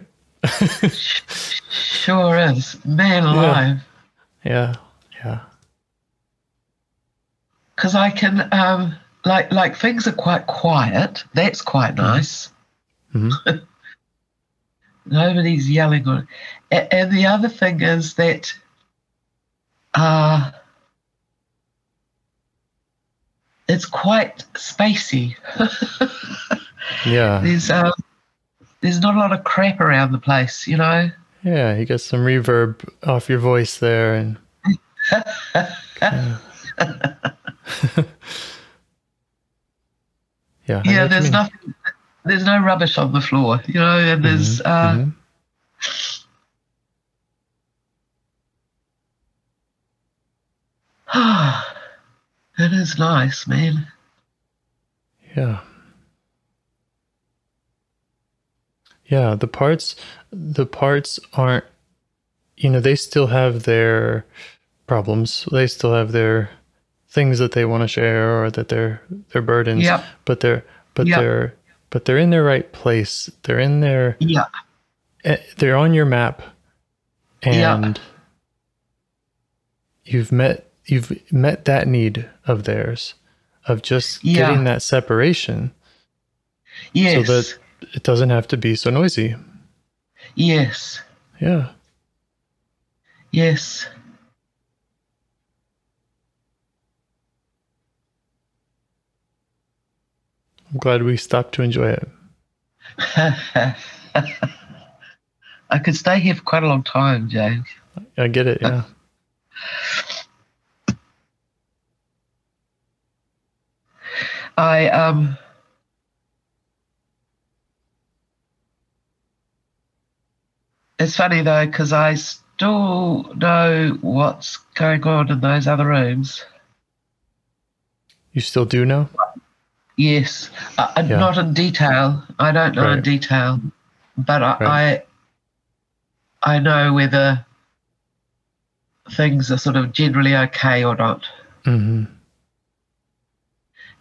Sure is, man alive. Yeah. Because I can, like things are quite quiet. That's quite nice. Mm-hmm. Nobody's yelling on it. And the other thing is that it's quite spacey. Yeah. There's not a lot of crap around the place, you know? Yeah, you get some reverb off your voice there, and yeah. Yeah, there's nothing. There's no rubbish on the floor, you know, and there's it is nice, man. Yeah. Yeah, the parts aren't, they still have their problems. They still have their things that they want to share, or that they're burdens. Yep. But they're in their right place. They're in their they're on your map, and you've met that need of theirs, of just getting that separation. Yes. So that it doesn't have to be so noisy. Yes. Yeah. Yes. I'm glad we stopped to enjoy it. I could stay here for quite a long time, James. I get it, yeah. It's funny though, because I still know what's going on in those other rooms. You still do know? Yes, not in detail. I don't know in detail, but I know whether things are sort of generally okay or not. Mm-hmm.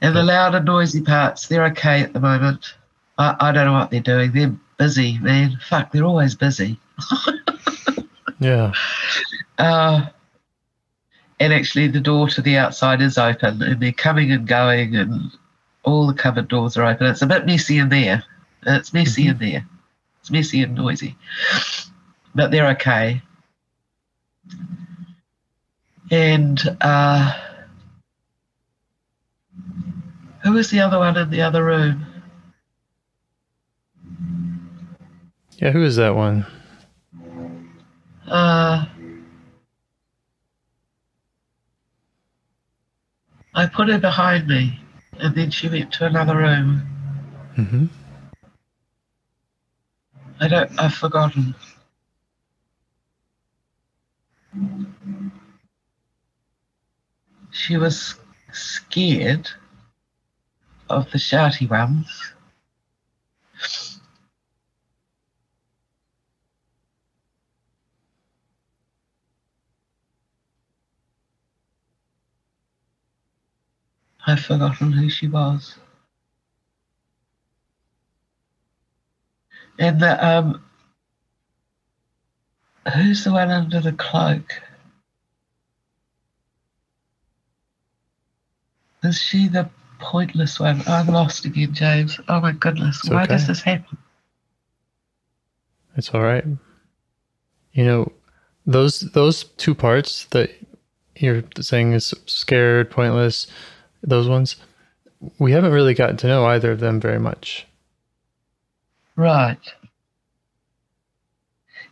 And the loud and noisy parts, they're okay at the moment. I don't know what they're doing. They're busy, man. Fuck, they're always busy. Yeah. And actually the door to the outside is open, and they're coming and going, and all the cupboard doors are open. It's a bit messy in there. It's messy in there. It's messy and noisy. But they're okay. And who was the other one in the other room? Yeah, who is that one? I put her behind me, and then she went to another room. Mm-hmm. I've forgotten. She was scared of the shouty ones. I've forgotten who she was. And the who's the one under the cloak? Is she the pointless one? I'm lost again, James. Oh my goodness. It's Why okay. does this happen? It's all right. You know, those two parts that you're saying is scared, pointless, those ones, we haven't really gotten to know either of them very much. Right.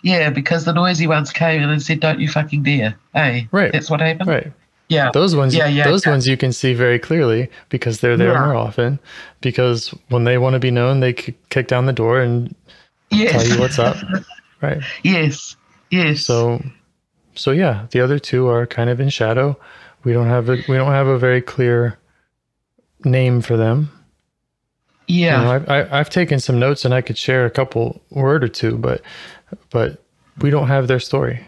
Yeah, because the noisy ones came in and said, "Don't you fucking dare." Hey, Right. That's what happened? Right. Yeah. Those ones, Yeah. ones you can see very clearly because they're there more often. Because when they want to be known, they kick down the door and tell you what's up. Right. Yes. So yeah, the other two are kind of in shadow. We don't have a very clear name for them. Yeah. You know, I've taken some notes and I could share a couple word or two, but we don't have their story.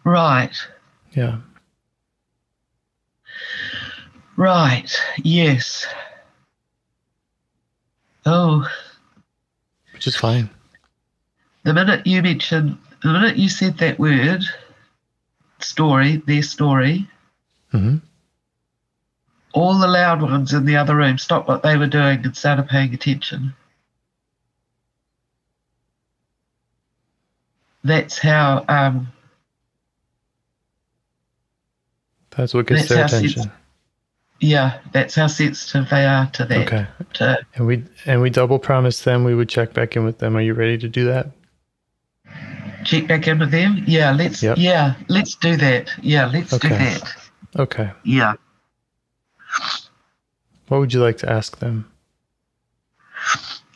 Right. Yeah. Right. Yes. Oh. Which is fine. The minute you said that word, their story, Mm-hmm. all the loud ones in the other room stopped what they were doing and started paying attention. That's how. That's what gets their attention. That's how sensitive they are to that. Okay. And we double promised them we would check back in with them. Are you ready to do that? Check back in with them? Yeah, let's do that. Yeah, let's do that. Okay. Yeah. What would you like to ask them?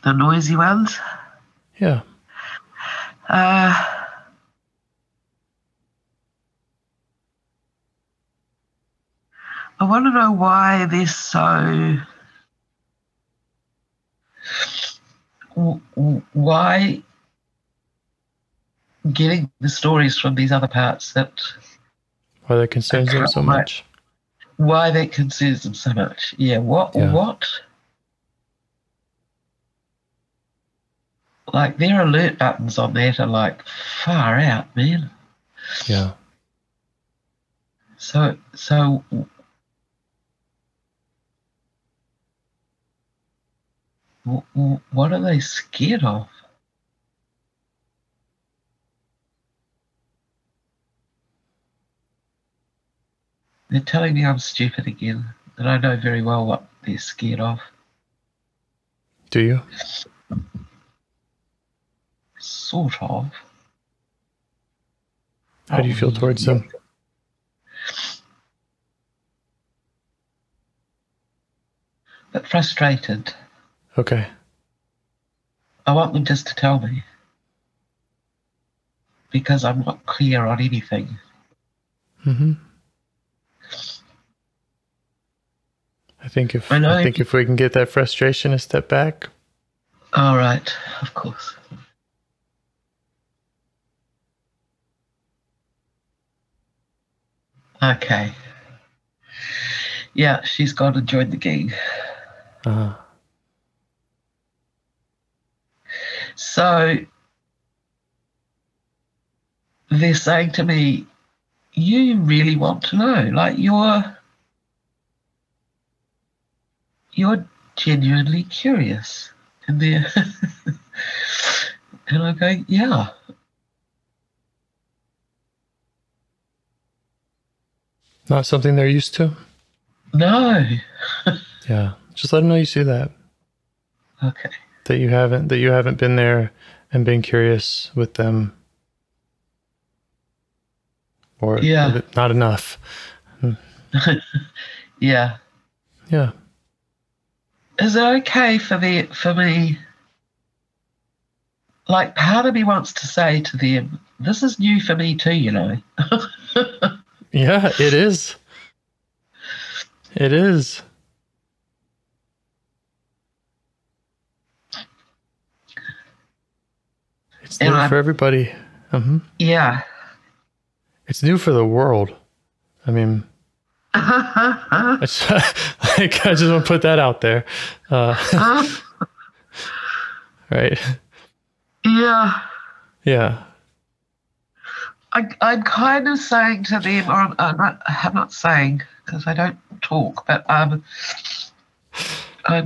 The noisy ones? Yeah. I want to know why they're so... Why getting the stories from these other parts that... Why that concerns them so much? Why that concerns them so much. Yeah, what? Like, their alert buttons on that are like far out, man. Yeah. So what are they scared of? They're telling me I'm stupid again, and I know very well what they're scared of. Do you? Sort of. How do you feel towards them? But frustrated. Okay. I want them just to tell me. Because I'm not clear on anything. Mm-hmm. I think if we can get that frustration a step back. All right, of course. Okay. Yeah, she's got to join the gang. Uh-huh. So they're saying to me, you really want to know, like you're genuinely curious. And they're and I'm going, yeah. Not something they're used to? No. Yeah. Just let them know you see that. Okay. That you haven't been there and been curious with them. Or not enough. Yeah. Yeah. Is it okay for me? Like, part of me wants to say to them, this is new for me too, you know. Yeah, it is. It is. It's new for everybody. Yeah. It's new for the world. I mean, I just want to put that out there. Right. Yeah. Yeah. I'm kind of saying to them, or I'm not saying because I don't talk, but I'm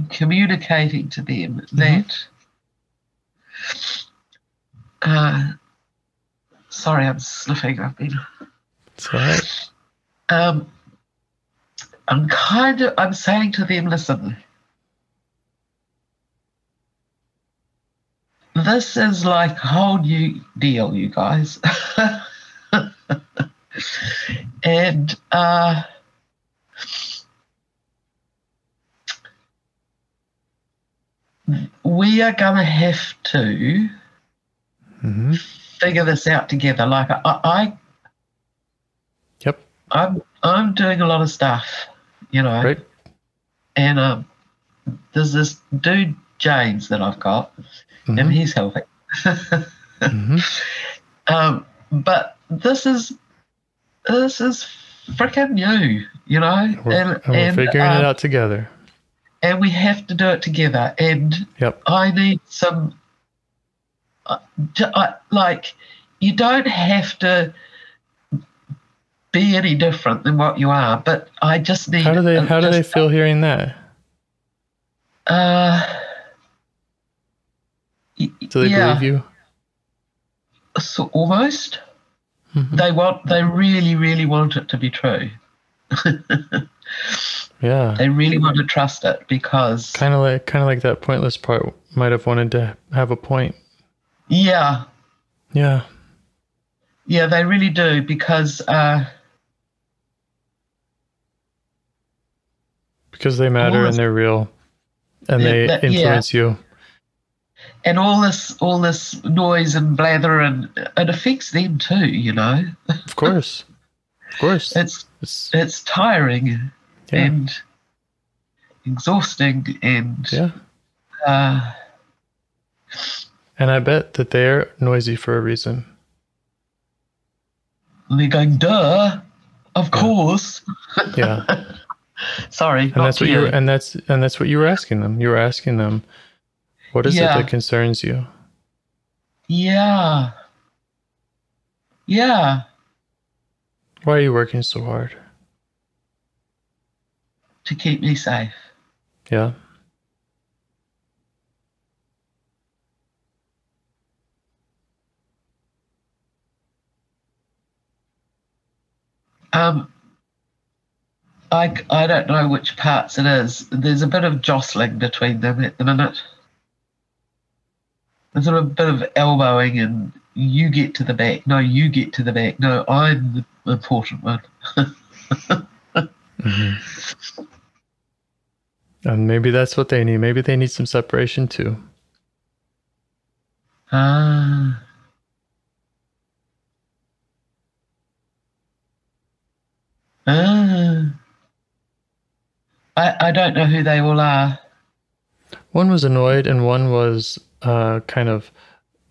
communicating to them that. Sorry, I'm sniffing. I've been. It's all right. I'm saying to them, listen. This is like a whole new deal, you guys. And we are going to have to figure this out together. Like Yep. I'm doing a lot of stuff, you know. Right. And there's this dude James that I've got, and he's helping. But this is freaking new, you know. And we're figuring it out together. And we have to do it together. And I need some, like, you don't have to be any different than what you are, but I just need. How do they feel hearing that? Do they believe you? So almost. They really, really want it to be true. Yeah. They really want to trust it because kind of like that pointless part might have wanted to have a point. Yeah. Yeah. Yeah, they really do because they matter and they're real and they influence you. And all this noise and blather, and it affects them too, you know. Of course. It's tiring and exhausting and and I bet that they're noisy for a reason. And they're going, duh, of course. Yeah. Sorry. And that's what you were asking them. You were asking them, what is it that concerns you? Yeah. Yeah. Why are you working so hard? To keep me safe. Yeah. I don't know which parts it is. There's a bit of jostling between them at the minute. There's a bit of elbowing and you get to the back. No, you get to the back. No, I'm the important one. And maybe that's what they need. Maybe they need some separation too. I don't know who they all are. One was annoyed and one was kind of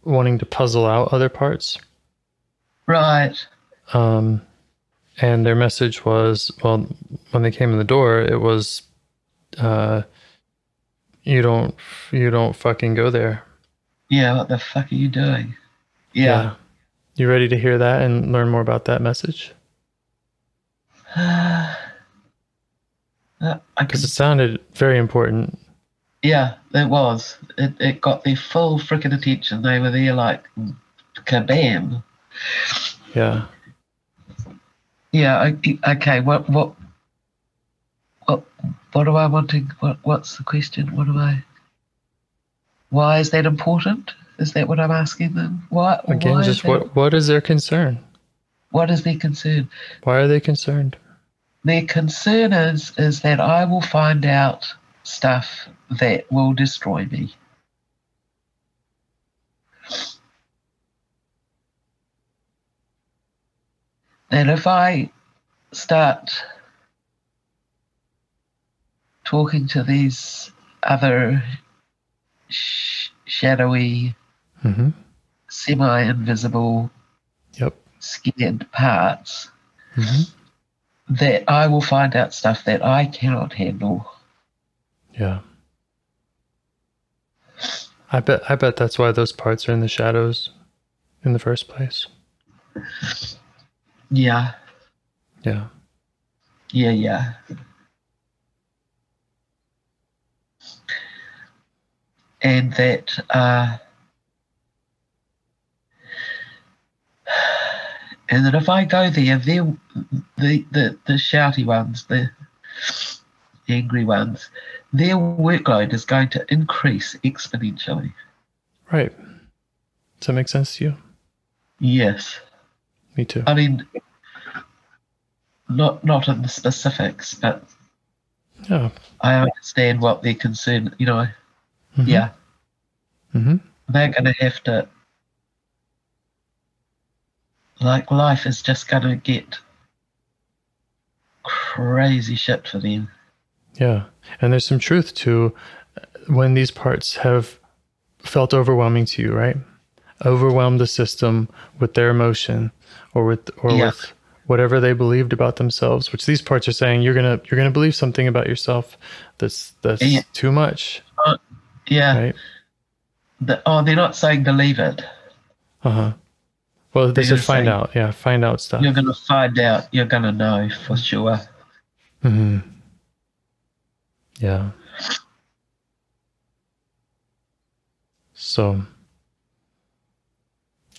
wanting to puzzle out other parts. Right. And their message was, well, when they came in the door, it was, you don't fucking go there. Yeah, what the fuck are you doing? Yeah. You ready to hear that and learn more about that message? Because it sounded very important. Yeah, it was. It got their full freaking attention. They were there like kabam. Yeah. Yeah. Okay. What do I want to? What's the question? Why is that important? Is that what I'm asking them? Why? Again, Why just what is their concern? What is their concern? Why are they concerned? Their concern is that I will find out stuff that will destroy me. And if I start talking to these other shadowy, semi-invisible, scared parts, that I will find out stuff that I cannot handle. Yeah. I bet that's why those parts are in the shadows in the first place. Yeah. Yeah. Yeah. And that if I go there, the shouty ones, the angry ones, their workload is going to increase exponentially. Right. Does that make sense to you? Yes. Me too. I mean, not in the specifics, but yeah, I understand what their concern, Yeah. They're going to have to, life is just going to get crazy shit for them. Yeah. And there's some truth to when these parts have felt overwhelming to you, right? Overwhelm the system with their emotion or with whatever they believed about themselves, which these parts are saying you're gonna believe something about yourself that's too much. Right? They're not saying believe it. Well, they should find out. Yeah, find out stuff. You're gonna find out. You're gonna know for sure. Yeah. So,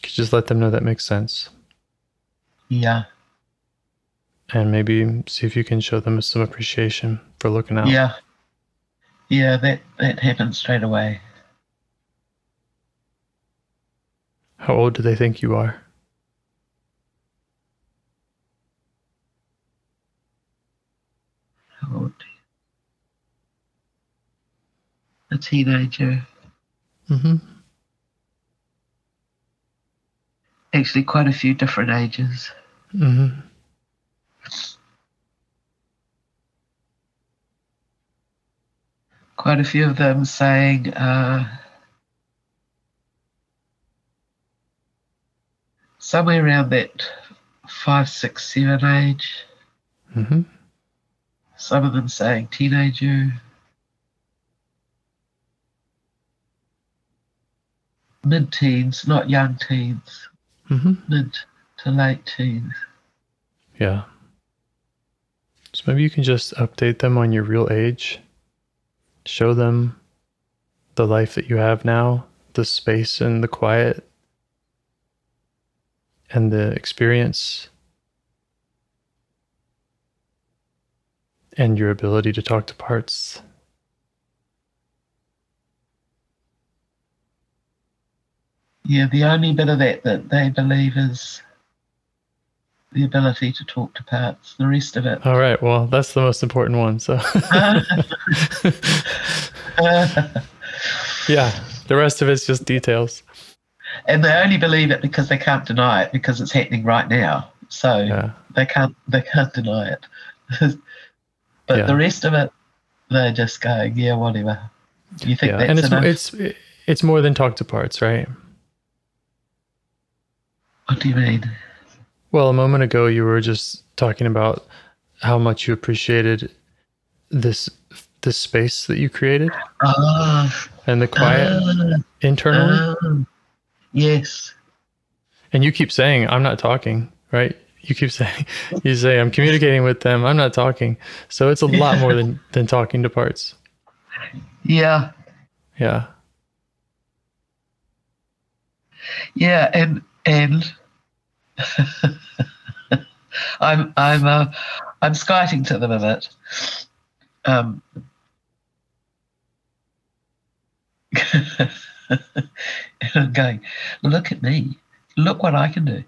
could you just let them know that makes sense? Yeah. And maybe see if you can show them some appreciation for looking out. Yeah. Yeah, that happens straight away. How old do they think you are? How old? A teenager. Actually, quite a few different ages. Quite a few of them saying, somewhere around that 5, 6, 7 age. Some of them saying teenager. Mid-teens, not young teens. Mid to late teens. Yeah. So maybe you can just update them on your real age. Show them the life that you have now, the space and the quiet and the experience and your ability to talk to parts. Yeah, the only bit of that they believe is the ability to talk to parts. The rest of it. All right. Well, that's the most important one. So, yeah, the rest of it's just details. And they only believe it because they can't deny it because it's happening right now. So they can't deny it. But the rest of it, they're just going, yeah, whatever. You think that's enough? It's more than talk to parts, right? What do you mean? Well, a moment ago, you were just talking about how much you appreciated this space that you created and the quiet internally. Yes. And you keep saying, I'm not talking, right? You keep saying, I'm communicating with them. I'm not talking. So it's a lot more than talking to parts. Yeah. Yeah. Yeah. And I'm skiting to them a bit. And I'm going, look at me. Look what I can do.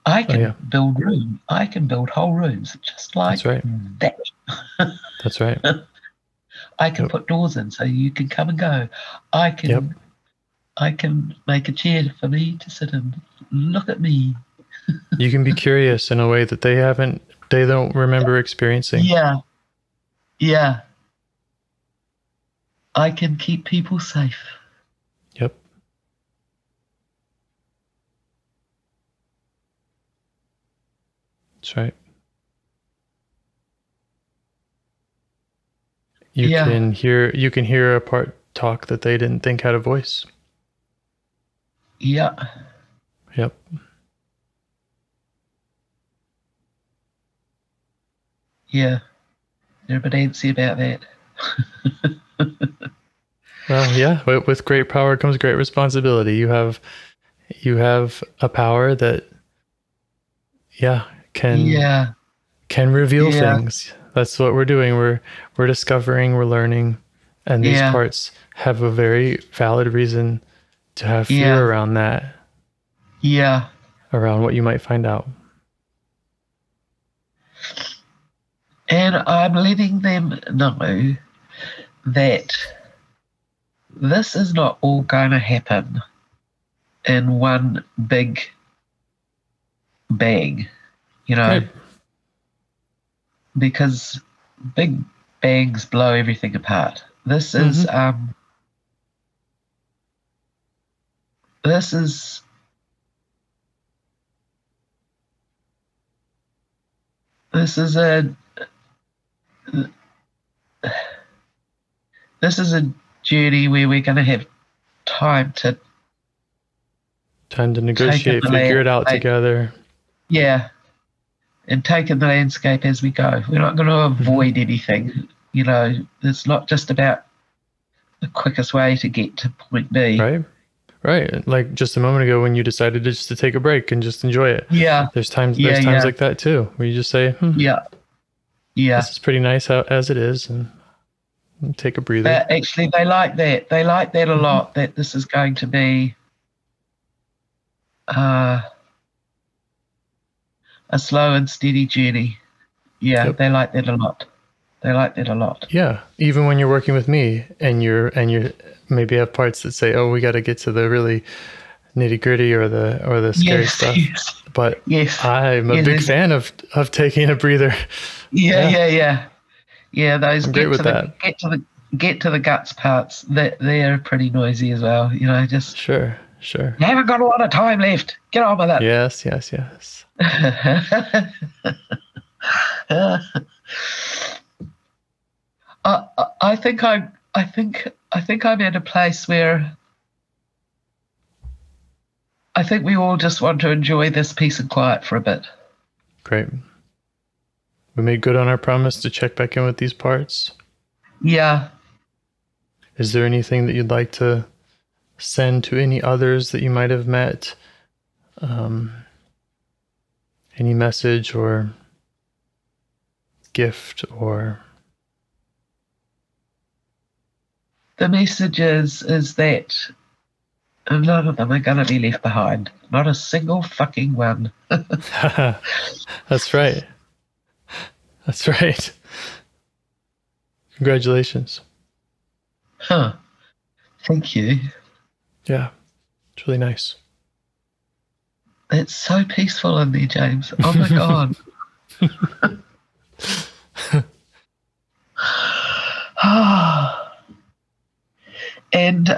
I can build rooms. I can build whole rooms just like that. That's right. I can put doors in so you can come and go. I can make a chair for me to sit in. Look at me. You can be curious in a way that they don't remember experiencing. Yeah. I can keep people safe. Yep. That's right. You can hear a part talk that they didn't think had a voice. Yeah. Yep. Yeah. They're a bit antsy about that. Well, yeah, with great power comes great responsibility. You have a power that can reveal things. That's what we're doing. We're discovering, we're learning, and these parts have a very valid reason to have fear around that. Yeah. Around what you might find out. And I'm letting them know that this is not all going to happen in one big bang, Right. Because big bangs blow everything apart. This is a journey where we're going to have time to negotiate, figure it out together. Yeah. And take in the landscape as we go. We're not going to avoid anything. It's not just about the quickest way to get to point B. Right. Like just a moment ago when you decided just to take a break and just enjoy it. Yeah. There's times like that too, where you just say, Yeah. This is pretty nice as it is, and take a breather. But actually, they like that. They like that a lot, that this is going to be a slow and steady journey. Yeah, They like that a lot. Yeah, even when you're working with me and you're maybe have parts that say, "Oh, we got to get to the really nitty gritty or the scary stuff." Yes. But I'm a big fan of taking a breather. Yeah. Those I'm great with that. Get to the guts parts. They're pretty noisy as well. Just sure. You haven't got a lot of time left. Get on with that. Yes. I think I'm at a place where I think we all just want to enjoy this peace and quiet for a bit. Great. We made good on our promise to check back in with these parts. Yeah. Is there anything that you'd like to send to any others that you might have met? Any message or gift or... The message is that none of them are going to be left behind. Not a single fucking one. That's right. Congratulations. Huh. Thank you. Yeah. It's really nice. It's so peaceful in there, James. Oh my God. And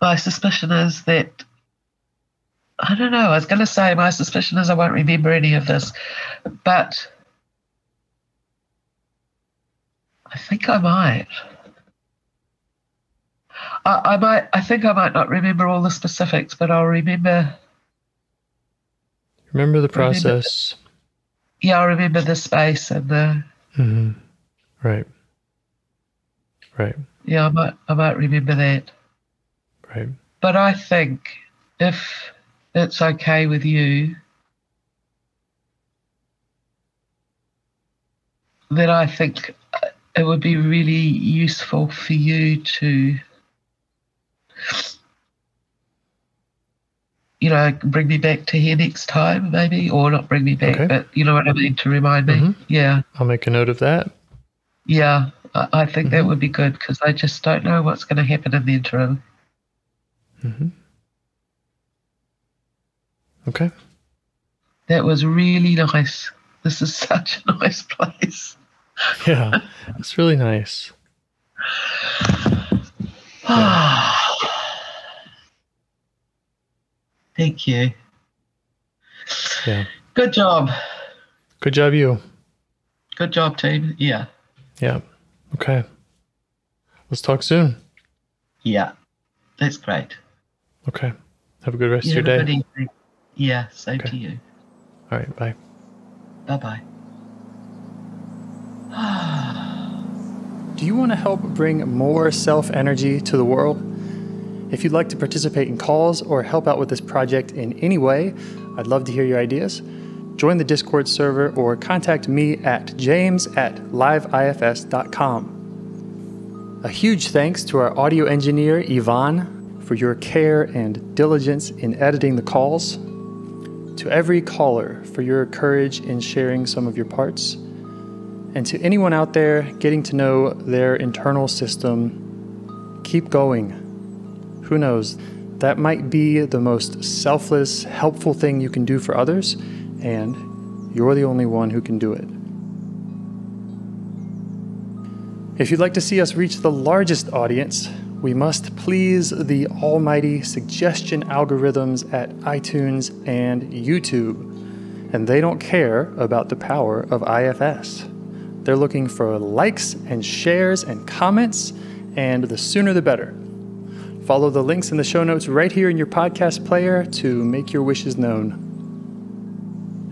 my suspicion is that, I don't know, I was going to say my suspicion is I won't remember any of this, but I think I might. I think I might not remember all the specifics, but I'll remember. Remember the process. I'll remember the space and the. Mm-hmm. Right. Yeah, I might remember that. Right. But I think if it's okay with you, then I think it would be really useful for you to, bring me back to here next time, maybe, or not bring me back, Okay. but you know what I mean, to remind me. Mm-hmm. Yeah. I'll make a note of that. Yeah, I think that would be good, because I just don't know what's going to happen in the interim. Mm-hmm. Okay. That was really nice. This is such a nice place. Yeah, it's really nice. Yeah. Thank you. Yeah. Good job. Good job, you. Good job, team. Yeah. Yeah. Okay. Let's talk soon. Yeah. That's great. Okay. Have a good rest of You your have a day. good evening. Yeah, same Okay. to you. All right. Bye. Bye-bye. Do you want to help bring more self-energy to the world? If you'd like to participate in calls or help out with this project in any way, I'd love to hear your ideas. Join the Discord server or contact me at james@liveifs.com. A huge thanks to our audio engineer, Yvonne, for your care and diligence in editing the calls. To every caller for your courage in sharing some of your parts. And to anyone out there getting to know their internal system, keep going. Who knows, that might be the most selfless, helpful thing you can do for others, and you're the only one who can do it. If you'd like to see us reach the largest audience, we must please the almighty suggestion algorithms at iTunes and YouTube, and they don't care about the power of IFS. They're looking for likes and shares and comments, and the sooner the better. Follow the links in the show notes right here in your podcast player to make your wishes known.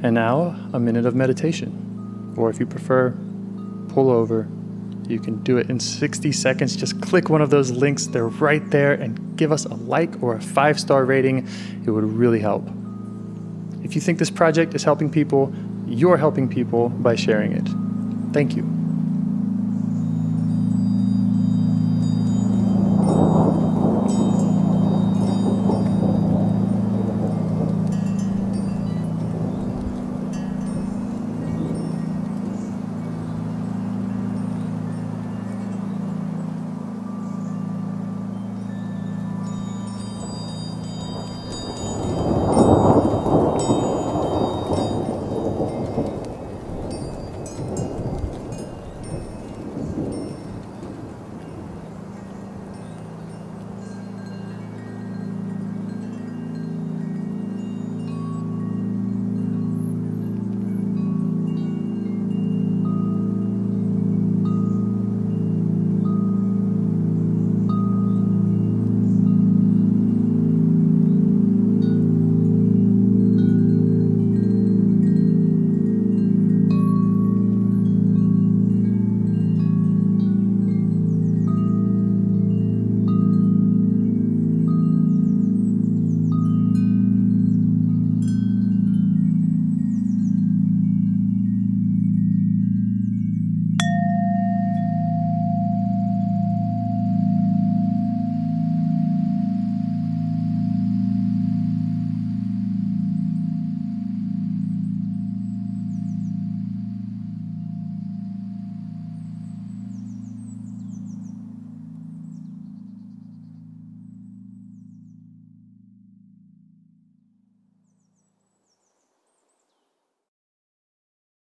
And now, a minute of meditation. Or if you prefer, pull over. You can do it in 60 seconds. Just click one of those links. They're right there, and give us a like or a 5-star rating. It would really help. If you think this project is helping people, you're helping people by sharing it. Thank you.